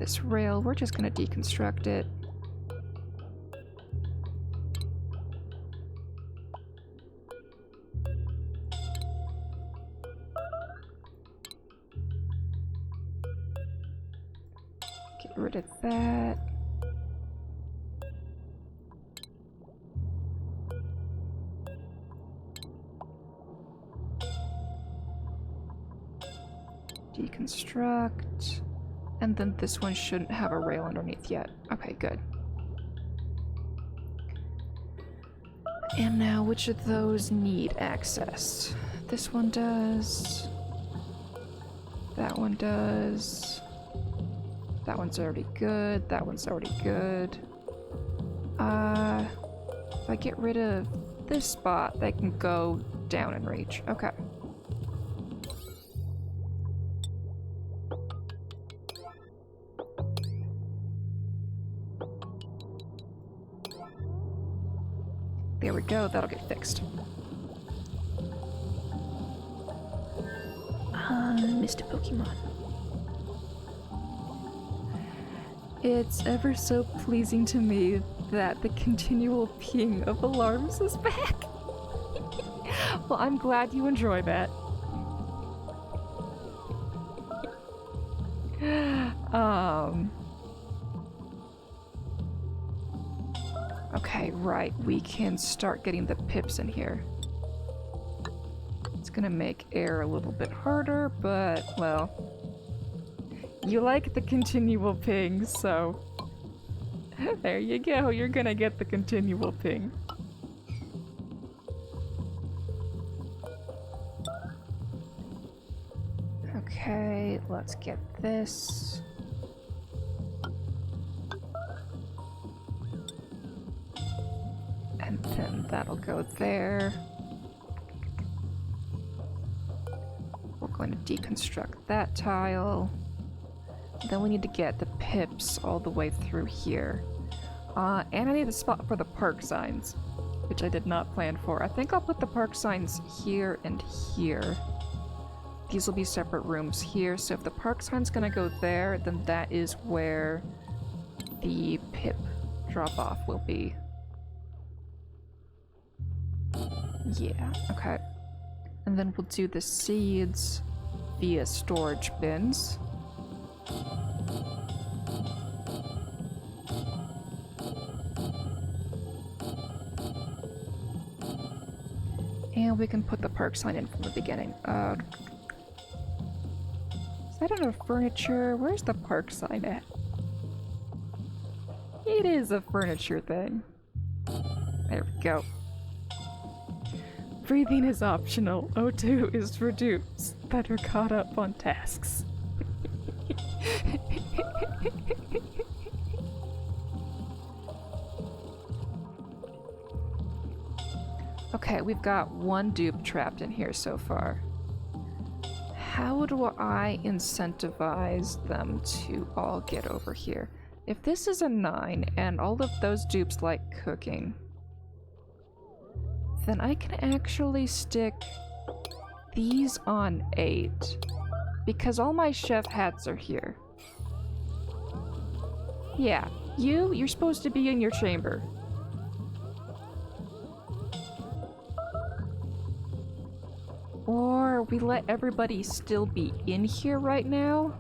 This rail, we're just gonna deconstruct it. Get rid of that. Deconstruct. And then this one shouldn't have a rail underneath yet. Okay, good. And now, which of those need access? This one does. That one does. That one's already good. That one's already good. If I get rid of this spot, they can go down in reach. Okay. go, that'll get fixed. Mr. Pokemon. It's ever so pleasing to me that the continual ping of alarms is back. Well, I'm glad you enjoy that. Okay, right, we can start getting the pips in here. It's gonna make air a little bit harder, but, well, you like the continual ping, so there you go, you're gonna get the continual ping. Okay, let's get this. And then that'll go there. We're going to deconstruct that tile. Then we need to get the pips all the way through here. And I need a spot for the park signs, which I did not plan for. I think I'll put the park signs here and here. These will be separate rooms here, so if the park sign's gonna go there, then that is where the pip drop-off will be. Yeah, okay. And then we'll do the seeds via storage bins. And we can put the park sign in from the beginning. Is that under furniture? Where's the park sign at? It is a furniture thing. There we go. Breathing is optional. O2 is for dupes that are caught up on tasks. Okay, we've got one dupe trapped in here so far. How do I incentivize them to all get over here? If this is a 9 and all of those dupes like cooking, then I can actually stick these on 8 because all my chef hats are here. Yeah, you're supposed to be in your chamber. Or we let everybody still be in here right now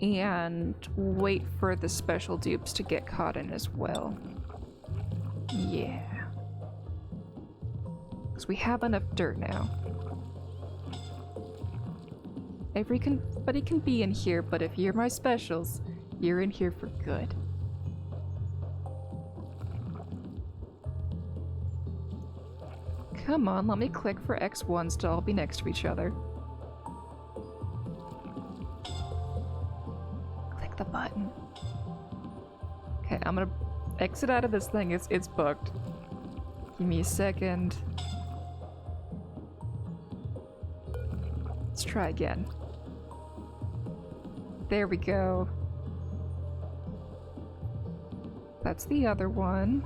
and wait for the special dupes to get caught in as well. Yeah. Because we have enough dirt now. Everybody can be in here, but if you're my specials, you're in here for good. Come on, let me click for X1s to all be next to each other. Click the button. Okay, I'm gonna exit out of this thing. It's bugged. Give me a second. Let's try again. There we go. That's the other one.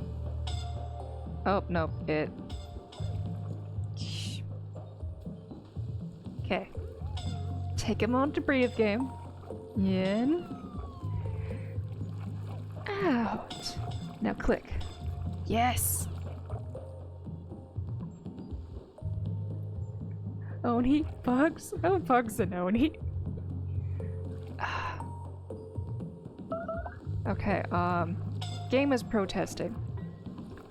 Oh, no, it... Okay. Take a moment to breathe, game. In. Out. Now click. Yes! Oni? Bugs? Oh, Bugs and Oni. Okay, game is protesting.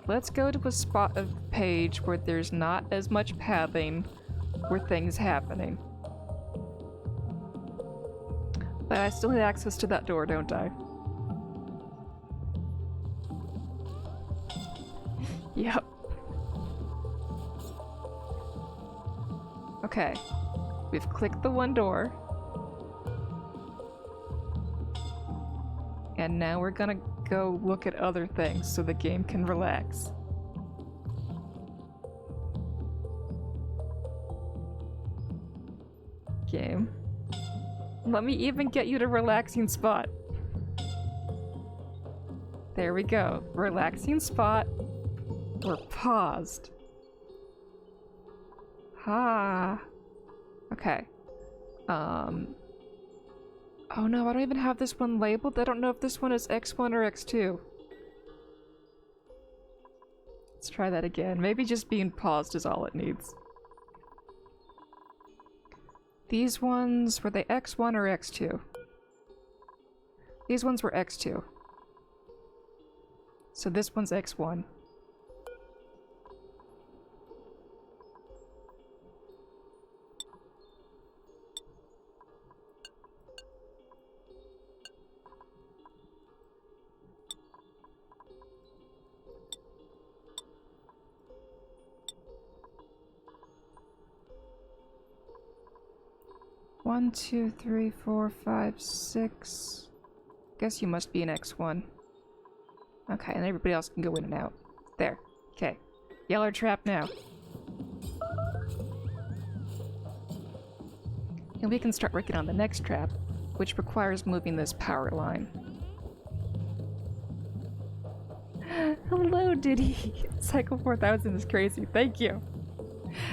Let's go to a spot of the page where there's not as much pathing, where things happening. But I still need access to that door, don't I? Yep. Okay. We've clicked the one door. And now we're gonna go look at other things so the game can relax. Game. Let me even get you to a relaxing spot. There we go. Relaxing spot. We're paused. Ha. Okay. Oh no, I don't even have this one labeled. I don't know if this one is X1 or X2. Let's try that again. Maybe just being paused is all it needs. These ones, were they X1 or X2? These ones were X2. So this one's X1. One, two, three, four, five, six. Guess you must be an X1. Okay, and everybody else can go in and out. There. Okay. Y'all are trapped now. And we can start working on the next trap, which requires moving this power line. Hello, Diddy! Cycle 4000 is crazy. Thank you!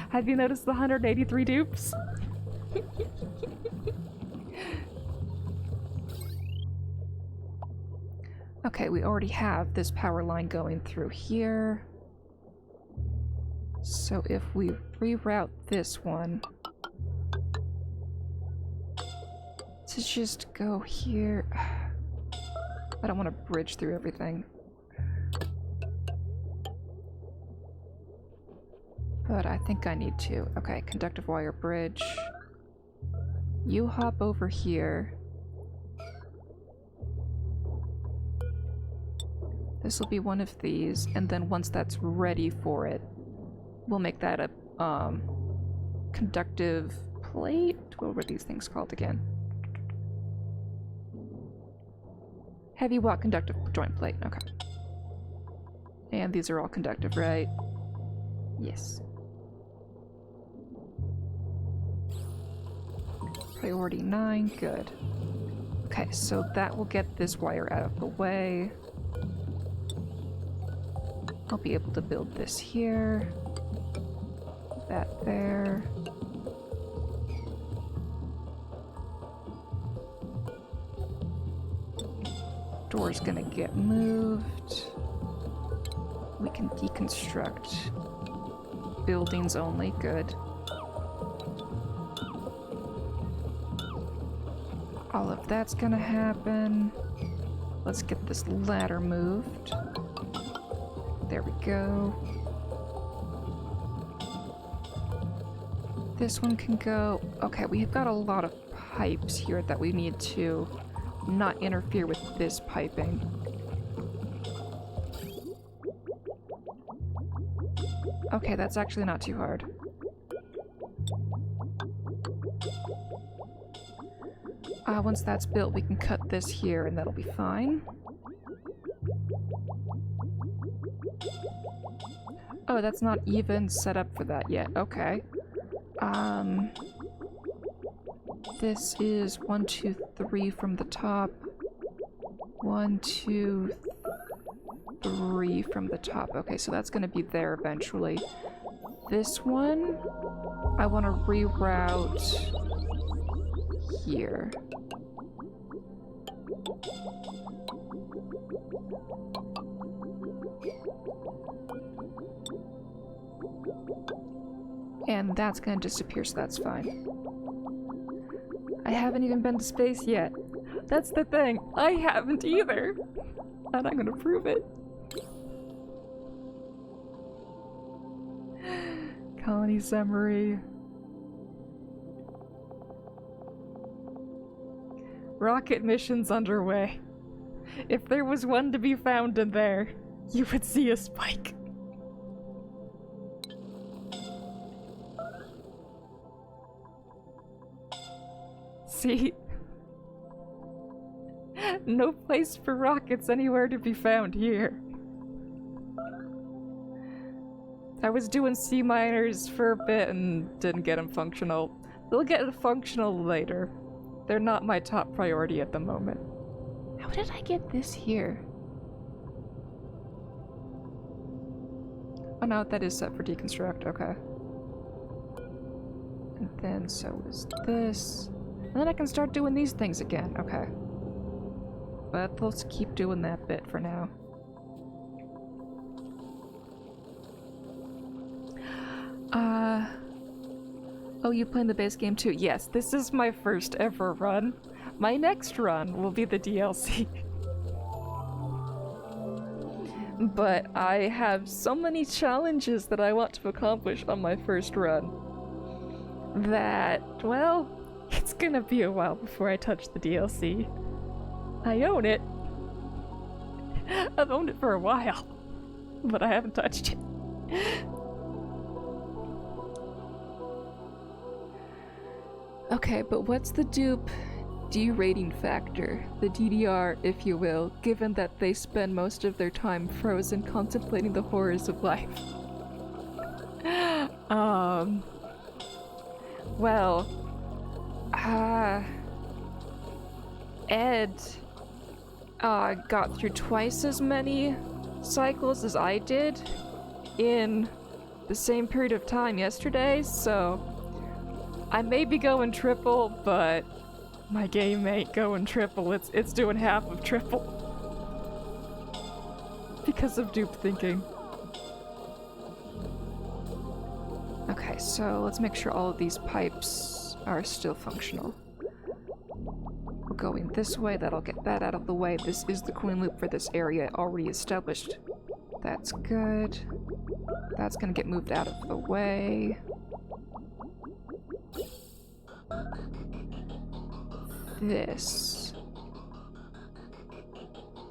Have you noticed the 183 dupes? Okay, we already have this power line going through here. So if we reroute this one to just go here... I don't want to bridge through everything. But I think I need to. Okay, conductive wire bridge. You hop over here. This will be one of these, and then once that's ready for it, we'll make that a conductive plate? What were these things called again? Heavy watt conductive joint plate, okay. And these are all conductive, right? Yes. Priority 9, good. Okay, so that will get this wire out of the way. I'll be able to build this here. That there. Door's gonna get moved. We can deconstruct buildings only, good. All of that's gonna happen. Let's get this ladder moved. There we go. This one can go... Okay, we've got a lot of pipes here that we need to not interfere with this piping. Okay, that's actually not too hard. Once that's built, we can cut this here and that'll be fine. Oh, that's not even set up for that yet. Okay. This is 1, 2, 3 from the top. 1, 2, 3 from the top. Okay, so that's gonna be there eventually. This one, I want to reroute here. And that's gonna disappear, so that's fine. I haven't even been to space yet. That's the thing. I haven't either. And I'm gonna prove it. Colony summary. Rocket missions underway. If there was one to be found in there, you would see a spike. See? No place for rockets anywhere to be found here. I was doing C minors for a bit and didn't get them functional. They'll get functional later. They're not my top priority at the moment. How did I get this here? Oh no, that is set for deconstruct, okay. And then so is this. And then I can start doing these things again, okay. But let's keep doing that bit for now. Oh, you playing the base game too? Yes, this is my first ever run. My next run will be the DLC. But I have so many challenges that I want to accomplish on my first run that, well, it's gonna be a while before I touch the DLC. I own it. I've owned it for a while, but I haven't touched it. Okay, but what's the dupe derating factor, the DDR, if you will, given that they spend most of their time frozen contemplating the horrors of life? Well, Ed got through twice as many cycles as I did in the same period of time yesterday, so I may be going triple, but my game ain't going triple. It's doing half of triple. Because of dupe thinking. Okay, so let's make sure all of these pipes are still functional. We're going this way, that'll get that out of the way. This is the coin loop for this area already established. That's good. That's gonna get moved out of the way. This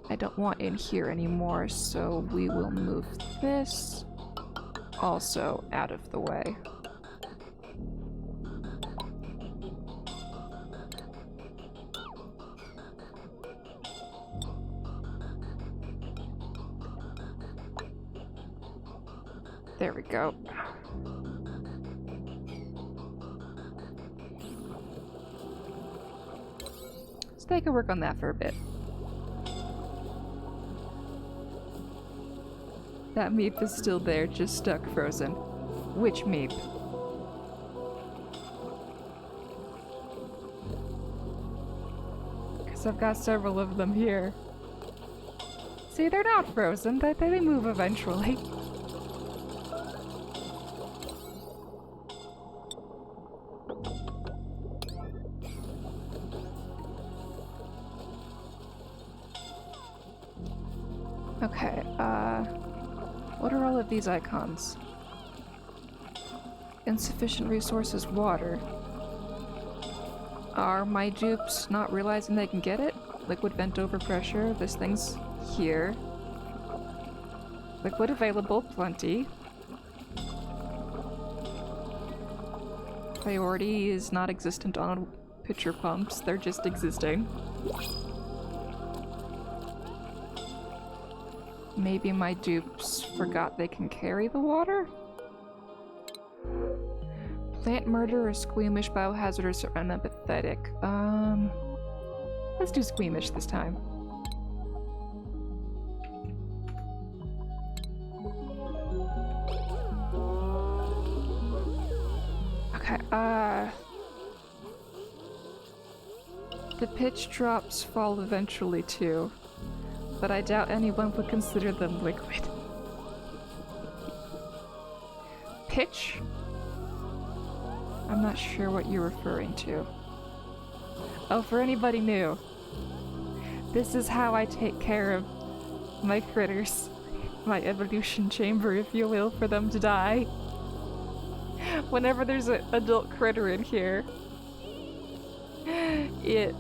I don't want in here anymore, so we will move this also out of the way. There we go. So they can work on that for a bit. That meep is still there, just stuck frozen. Which meep? Because I've got several of them here. See, they're not frozen, they move eventually. Okay, what are all of these icons? Insufficient resources, water. Are my dupes not realizing they can get it? Liquid vent overpressure, this thing's here. Liquid available, plenty. Priority is not existent on pitcher pumps, they're just existing. Maybe my dupes forgot they can carry the water? Plant murder or squeamish, biohazardous or unempathetic. Let's do squeamish this time. Okay, the pitch drops fall eventually too, but I doubt anyone would consider them liquid. Pitch? I'm not sure what you're referring to. Oh, for anybody new, this is how I take care of my critters. My evolution chamber, if you will, for them to die. Whenever there's an adult critter in here, it,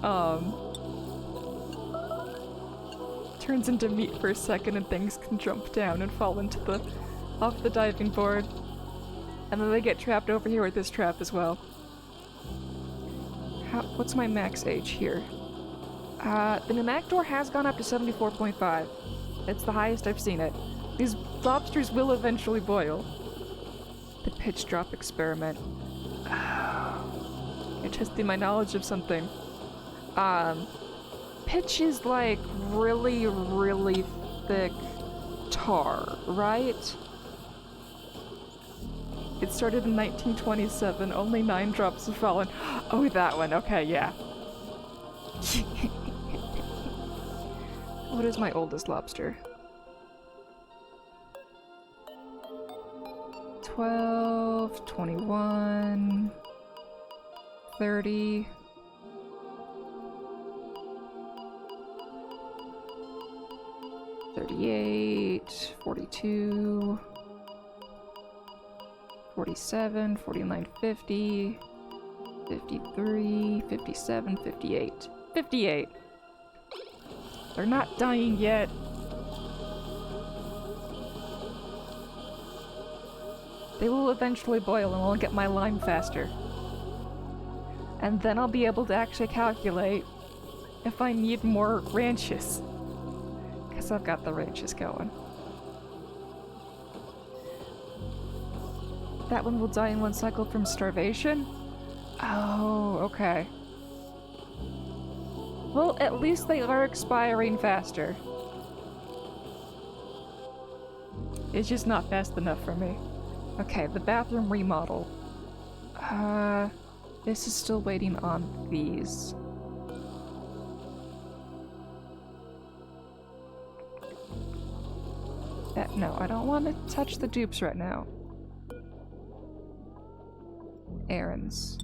turns into meat for a second and things can jump down and fall into off the diving board. And then they get trapped over here with this trap as well. What's my max age here? The Nemactor has gone up to 74.5. It's the highest I've seen it. These lobsters will eventually boil. The pitch drop experiment. You're testing my knowledge of something. Pitch is like really, really thick tar, right? It started in 1927. Only 9 drops have fallen. Oh, that one. Okay, yeah. What is my oldest lobster? 12, 21, 30. 38, 42, 47, 49, 50, 53, 57, 58. 58! They're not dying yet. They will eventually boil and I'll get my lime faster. And then I'll be able to actually calculate if I need more ranches. Because I've got the ranches going. That one will die in 1 cycle from starvation? Oh, okay. Well, at least they are expiring faster. It's just not fast enough for me. Okay, the bathroom remodel. This is still waiting on these. No, I don't want to touch the dupes right now. Errands.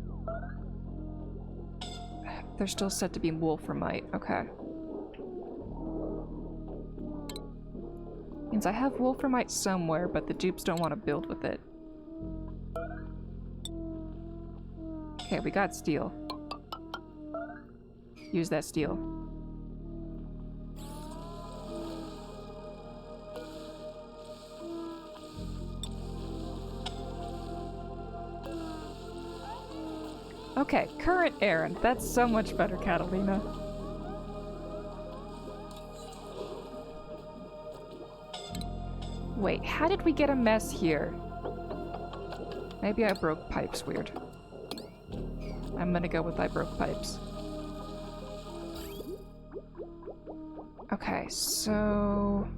They're still set to be wolframite. Okay. Means I have wolframite somewhere, but the dupes don't want to build with it. Okay, we got steel. Use that steel. Okay, current errand. That's so much better, Catalina. Wait, how did we get a mess here? Maybe I broke pipes weird. I'm gonna go with I broke pipes. Okay, so...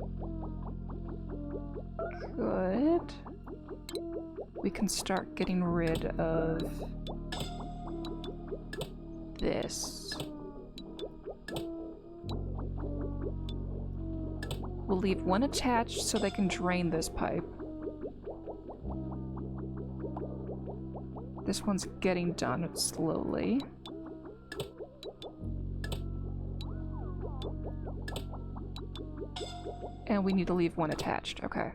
good. We can start getting rid of... this. We'll leave one attached so they can drain this pipe. This one's getting done slowly. And we need to leave one attached, okay.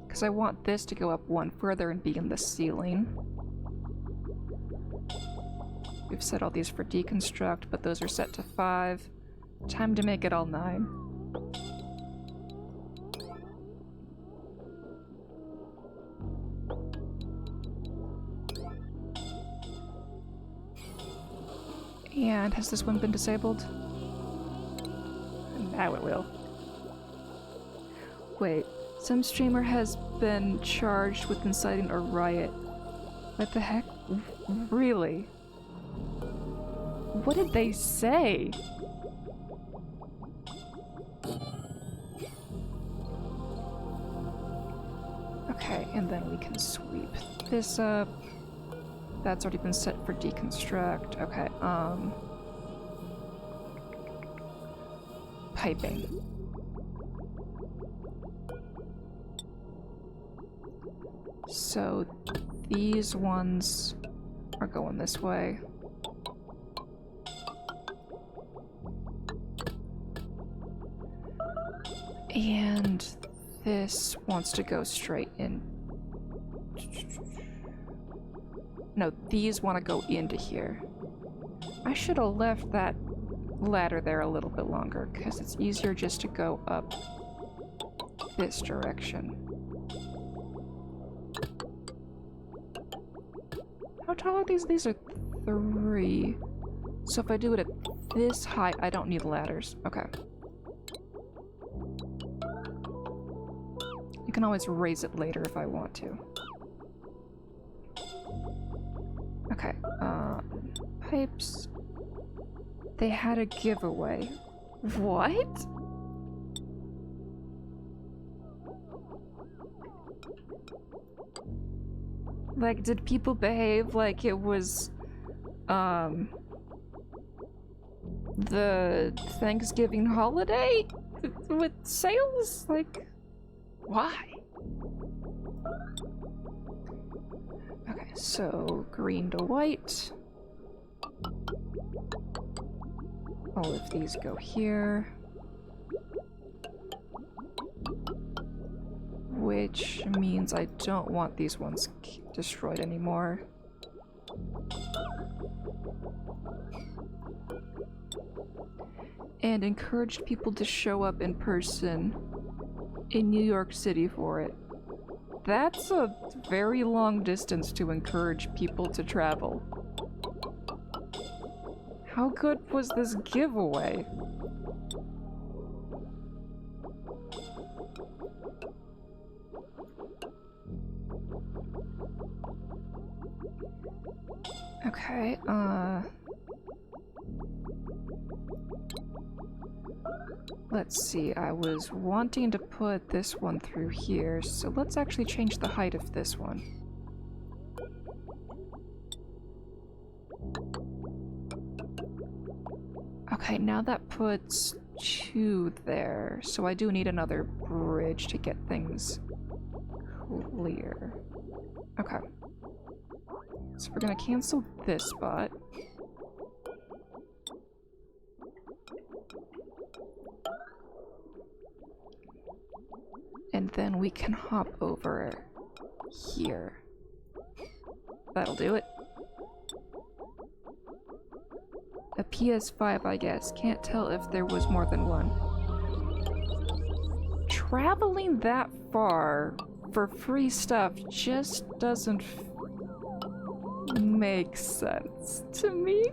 Because I want this to go up one further and be in the ceiling. We've set all these for deconstruct, but those are set to 5. Time to make it all 9. And has this one been disabled? Now it will. Wait, some streamer has been charged with inciting a riot. What the heck? Really? What did they say? Okay, and then we can sweep this up. That's already been set for deconstruct. Okay, piping. So these ones are going this way. And this wants to go straight in. No, these want to go into here. I should have left that ladder there a little bit longer, because it's easier just to go up this direction. How tall are these? These are 3. So if I do it at this height, I don't need ladders. Okay. You can always raise it later if I want to. Okay, pipes. They had a giveaway. What? Like, did people behave like it was, the Thanksgiving holiday? With sales? Like, why? Okay, so green to white. All of these go here. Which means I don't want these ones destroyed anymore. And encouraged people to show up in person in New York City for it. That's a very long distance to encourage people to travel. How good was this giveaway? Okay, let's see, I was wanting to put this one through here, so let's actually change the height of this one. Okay, now that puts 2 there, so I do need another bridge to get things clear. Okay. So we're gonna cancel this spot. And then we can hop over here. That'll do it. A PS5, I guess. Can't tell if there was more than one. Traveling that far for free stuff just doesn't make sense to me.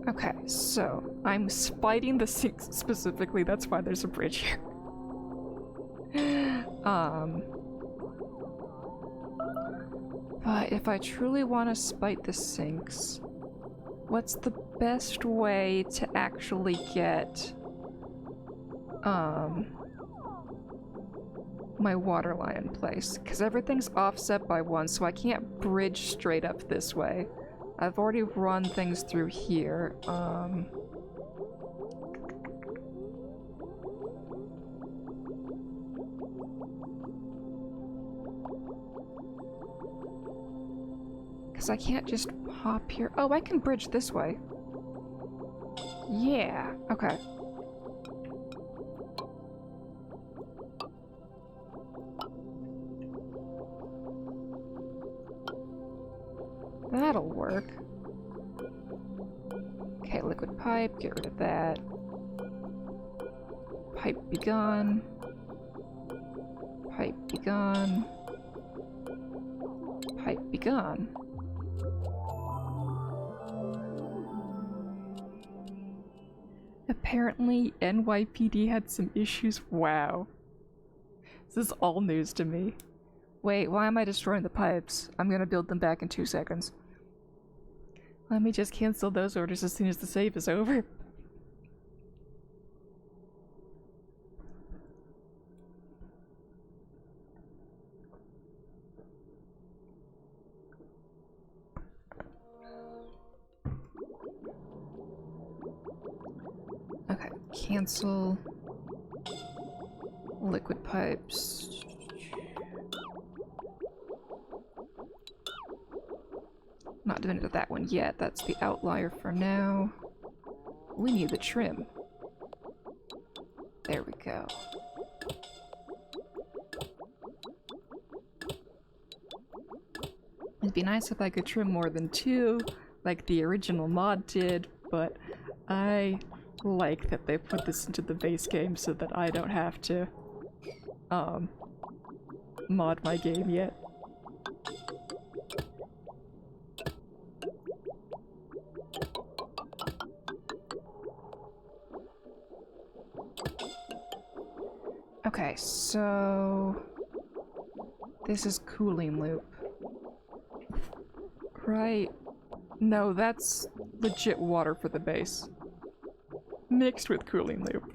Okay, so I'm spiting the sinks specifically, that's why there's a bridge here. But if I truly want to spite the sinks, what's the best way to actually get my water line in place? Because everything's offset by 1, so I can't bridge straight up this way. I've already run things through here. Because I can't just hop here. Oh, I can bridge this way. Yeah, okay. That'll work. Okay, liquid pipe, get rid of that. Pipe be gone. Pipe be gone. Pipe be gone. Apparently NYPD had some issues. Wow. This is all news to me. Wait, why am I destroying the pipes? I'm gonna build them back in 2 seconds. Let me just cancel those orders as soon as the save is over. Okay, cancel. Liquid pipes. Not doing it with that one yet, that's the outlier for now. We need the trim. There we go. It'd be nice if I could trim more than 2, like the original mod did, but I like that they put this into the base game so that I don't have to, mod my game yet. Okay, so this is cooling loop. Right? No, that's legit water for the base. Mixed with cooling loop.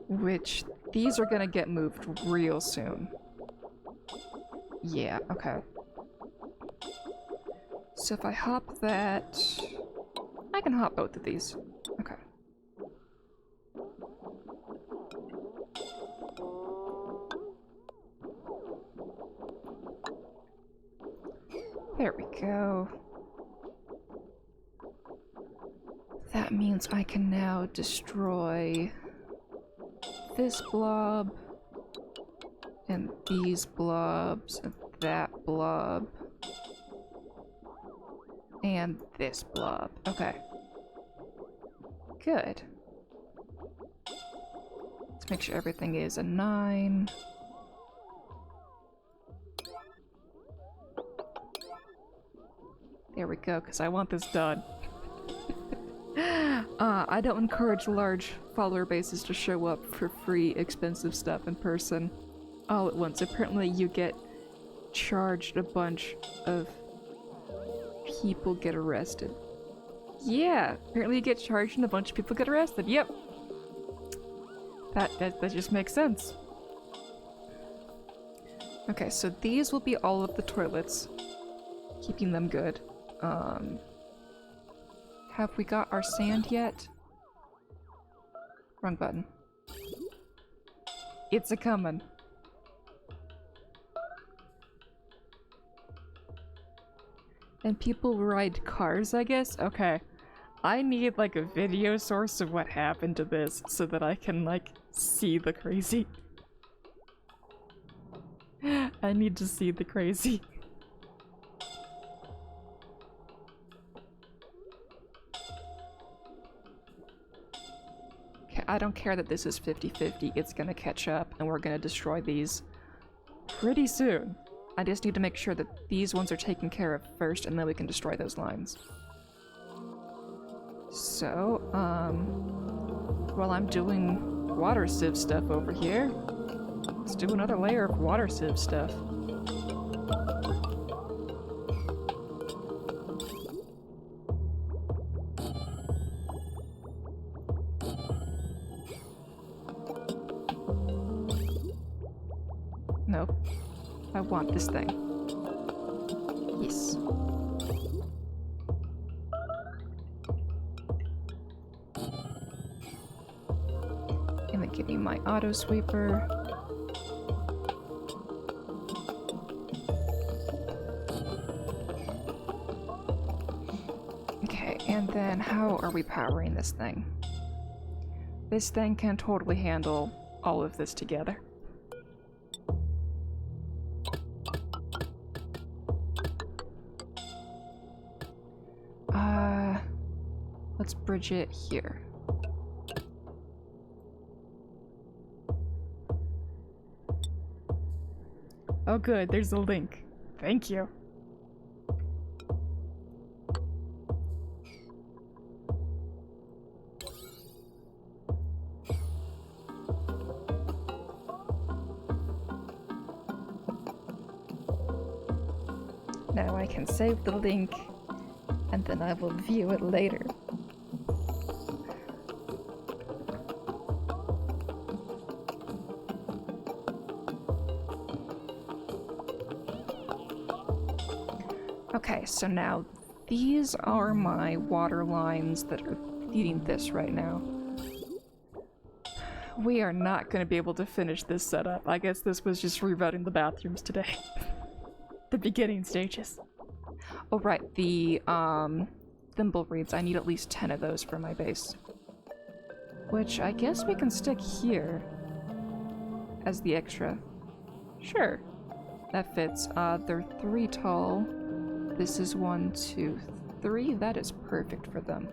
Which, these are gonna get moved real soon. Yeah, okay. So if I hop that... I can hop both of these. Okay. There we go. That means I can now destroy this blob, and these blobs, and that blob, and this blob. Okay. Good. Let's make sure everything is a 9. There we go, because I want this done. I don't encourage large follower bases to show up for free, expensive stuff in person all at once. Apparently you get charged a bunch of people get arrested. Yeah, apparently you get charged and a bunch of people get arrested. Yep. That just makes sense. Okay, so these will be all of the toilets. Keeping them good. Have we got our sand yet? Wrong button. It's a comin'. And people ride cars, I guess? Okay. I need, like, a video source of what happened to this so that I can, like, see the crazy. I need to see the crazy. Okay, I don't care that this is 50-50. It's gonna catch up, and we're gonna destroy these pretty soon. I just need to make sure that these ones are taken care of first, and then we can destroy those lines. So, while I'm doing water sieve stuff over here, let's do another layer of water sieve stuff. Nope. I want this thing. Yes. And then give me my auto sweeper. Okay, and then how are we powering this thing? This thing can totally handle all of this together. Let's bridge it here. Oh good, there's a link. Thank you. Now I can save the link, and then I will view it later. Okay, so now these are my water lines that are feeding this right now. We are not going to be able to finish this setup. I guess this was just rerouting the bathrooms today. The beginning stages. Oh right, the thimble reeds. I need at least 10 of those for my base. Which I guess we can stick here as the extra. Sure, that fits. They're 3 tall. This is 1, 2, 3. That is perfect for them.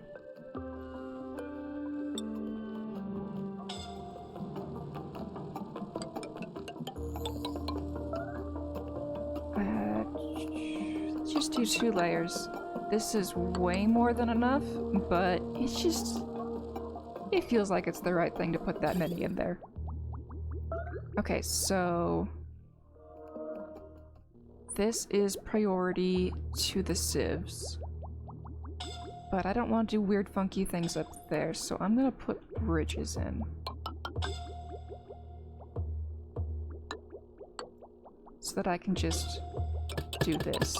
Let's just do 2 layers. This is way more than enough, but it's just... it feels like it's the right thing to put that many in there. Okay, so... this is priority to the sieves. But I don't want to do weird funky things up there, so I'm gonna put bridges in. so that I can just do this.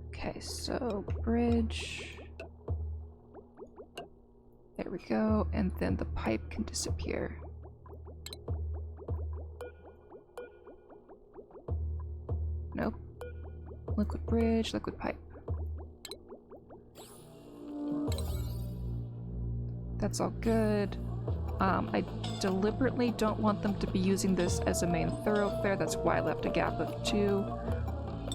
Okay, so bridge. There we go, and then the pipe can disappear. Nope. Liquid bridge, liquid pipe. That's all good. I deliberately don't want them to be using this as a main thoroughfare, that's why I left a gap of 2.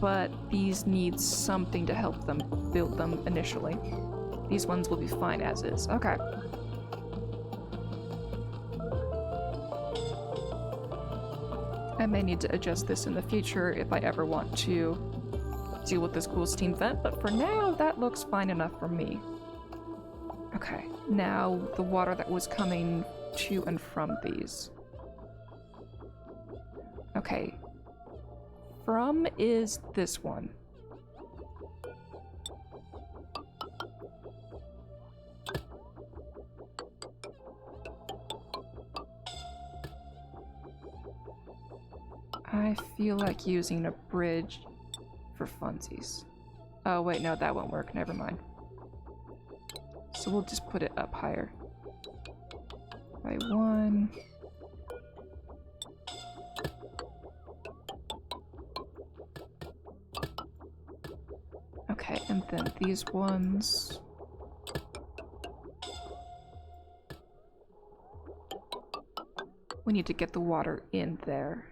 But these need something to help them build them initially. These ones will be fine as is. Okay. I may need to adjust this in the future if I ever want to deal with this cool steam vent, but for now, that looks fine enough for me. Okay, now the water that was coming to and from these. Okay. From is this one. I feel like using a bridge for funsies. Oh wait, no, that won't work, never mind. So we'll just put it up higher. By 1. Okay, and then these ones. We need to get the water in there.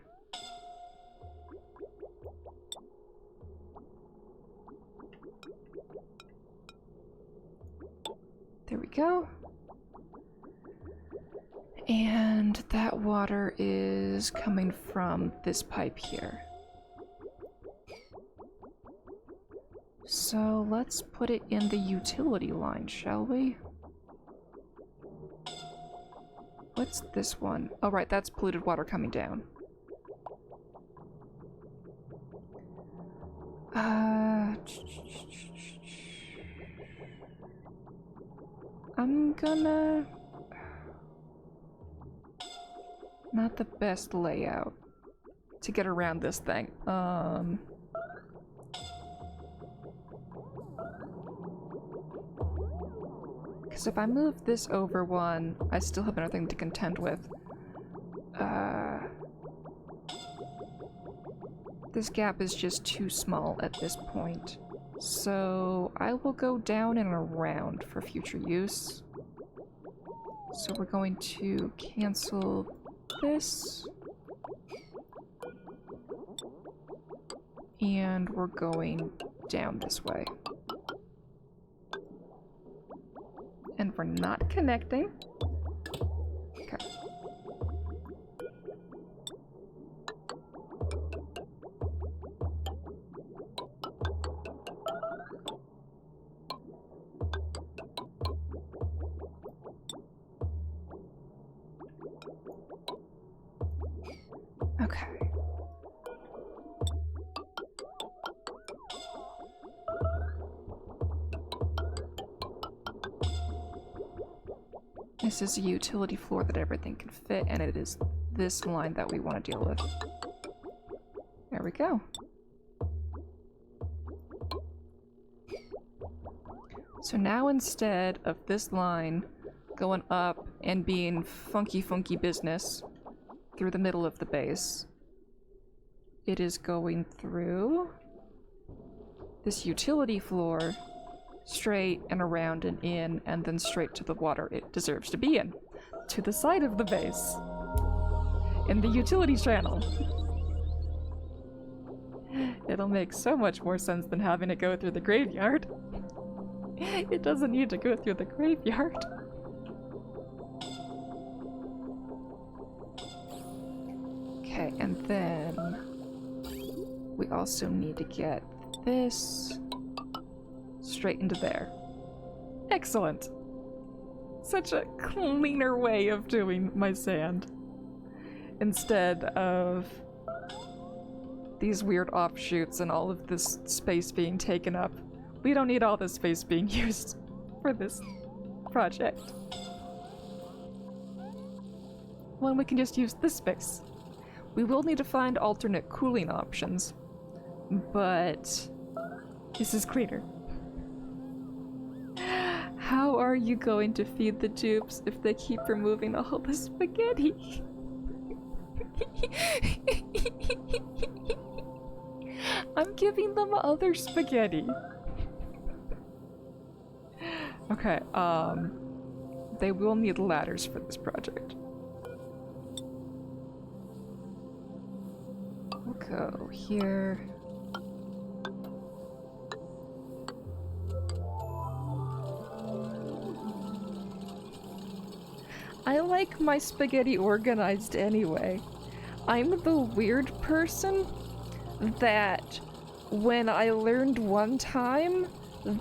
There we go. And that water is coming from this pipe here. So let's put it in the utility line, shall we? What's this one? Oh right, that's polluted water coming down. I'm gonna... Not the best layout to get around this thing. Because if I move this over 1, I still have another thing to contend with. This gap is just too small at this point. So I will go down and around for future use. So we're going to cancel this. And we're going down this way. And we're not connecting. Okay. Okay. This is a utility floor that everything can fit, and it is this line that we want to deal with. There we go. So now instead of this line going up and being funky business through the middle of the base, it is going through this utility floor, straight and around and in, and then straight to the water it deserves to be in. To the side of the base. In the utility channel. It'll make so much more sense than having it go through the graveyard. It doesn't need to go through the graveyard. Okay, and then we also need to get this straight into there. Excellent! Such a cleaner way of doing my sand. Instead of these weird offshoots and all of this space being taken up, We don't need all this space being used for this project. Well, we can just use this space. We will need to find alternate cooling options, but this is cleaner. How are you going to feed the dupes if they keep removing all the spaghetti? I'm giving them other spaghetti. Okay, they will need ladders for this project. We'll go here. I like my spaghetti organized anyway. I'm the weird person that when I learned one time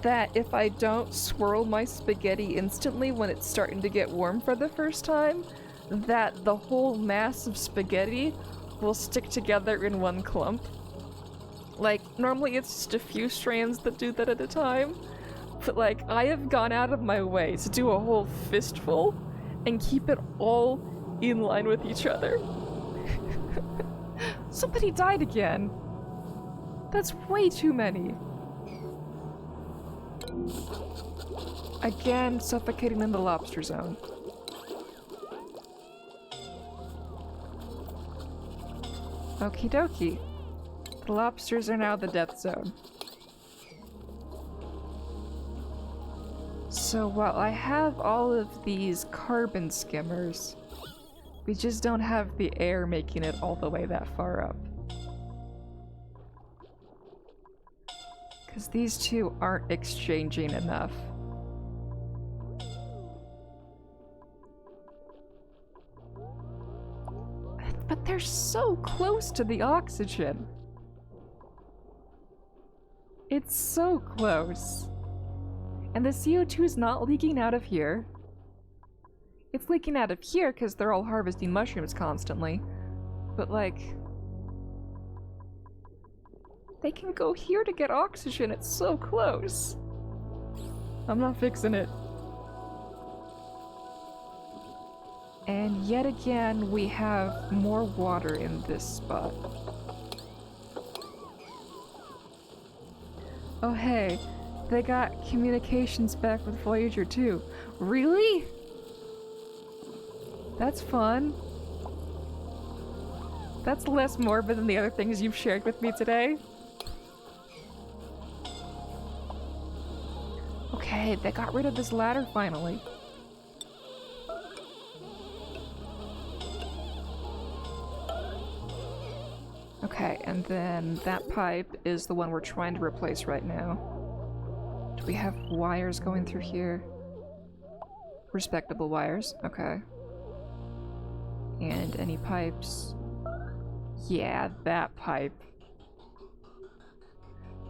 that if I don't swirl my spaghetti instantly when it's starting to get warm for the first time, that the whole mass of spaghetti will stick together in one clump. Like, normally it's just a few strands that do that at a time, but like, I have gone out of my way to do a whole fistful and keep it all in line with each other. Somebody died again. That's way too many. Again, suffocating in the lobster zone. Okie dokie. The lobsters are now the death zone. So while I have all of these carbon skimmers, we just don't have the air making it all the way that far up. Because these two aren't exchanging enough. But they're so close to the oxygen. It's so close. And the CO2 is not leaking out of here. It's leaking out of here because they're all harvesting mushrooms constantly. But like, they can go here to get oxygen. It's so close. I'm not fixing it. And yet again, we have more water in this spot. Oh hey, they got communications back with Voyager 2. Really? That's fun. That's less morbid than the other things you've shared with me today. Okay, they got rid of this ladder finally. Okay, and then that pipe is the one we're trying to replace right now. Do we have wires going through here? Respectable wires, okay. And any pipes? Yeah, that pipe.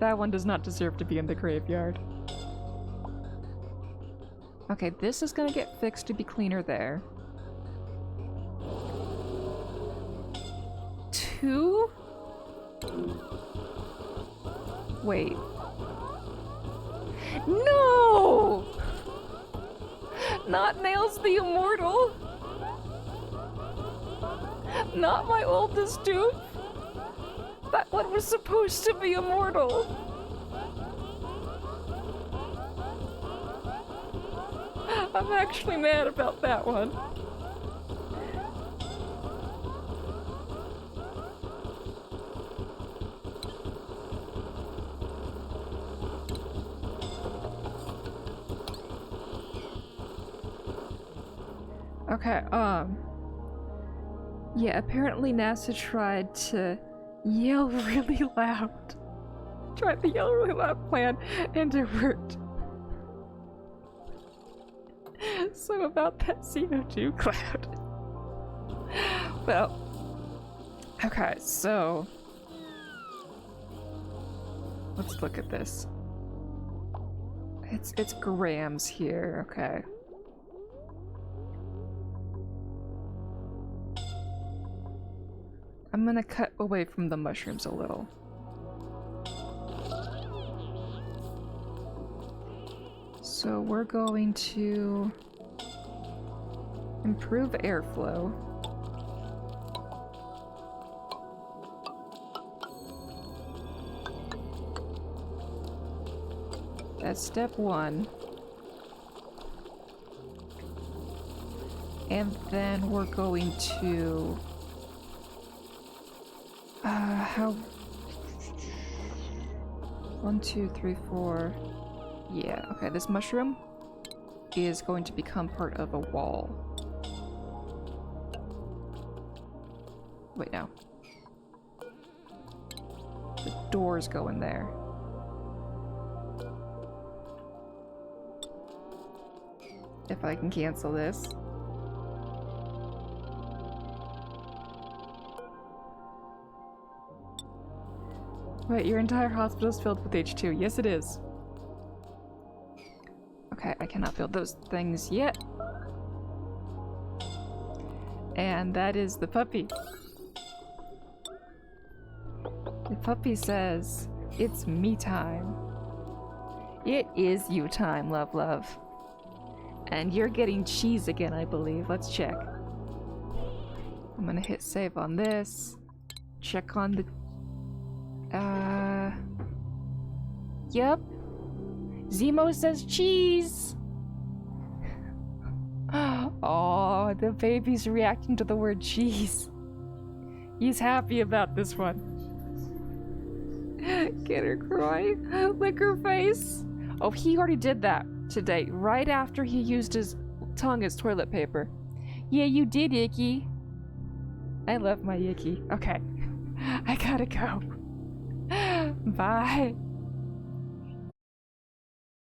That one does not deserve to be in the graveyard. Okay, this is gonna get fixed to be cleaner there. 2? Wait. No! Not Nails the Immortal! Not my oldest dupe! That one was supposed to be immortal! I'm actually mad about that one. Okay, yeah, apparently NASA tried to yell really loud. Tried the yell really loud plan, and it worked. So about that CO2 cloud. Well, okay, so let's look at this. It's grams here, okay. I'm gonna cut away from the mushrooms a little. So we're going to improve airflow. That's step one. And then we're going to... how... 1, 2, 3, 4... Yeah, okay, this mushroom is going to become part of a wall. Wait, no. The doors go in there. If I can cancel this. Wait, your entire hospital is filled with H2. Yes, it is. Okay, I cannot build those things yet. And that is the puppy. The puppy says, "It's me time." It is you time, love, love. And you're getting cheese again, I believe. Let's check. I'm gonna hit save on this. Check on the... Yep. Zemo says cheese! Oh, the baby's reacting to the word cheese. He's happy about this one. Get her crying. Lick her face. Oh, he already did that today, right after he used his tongue as toilet paper. Yeah, you did, Icky. I love my Icky. Okay. I gotta go. Bye.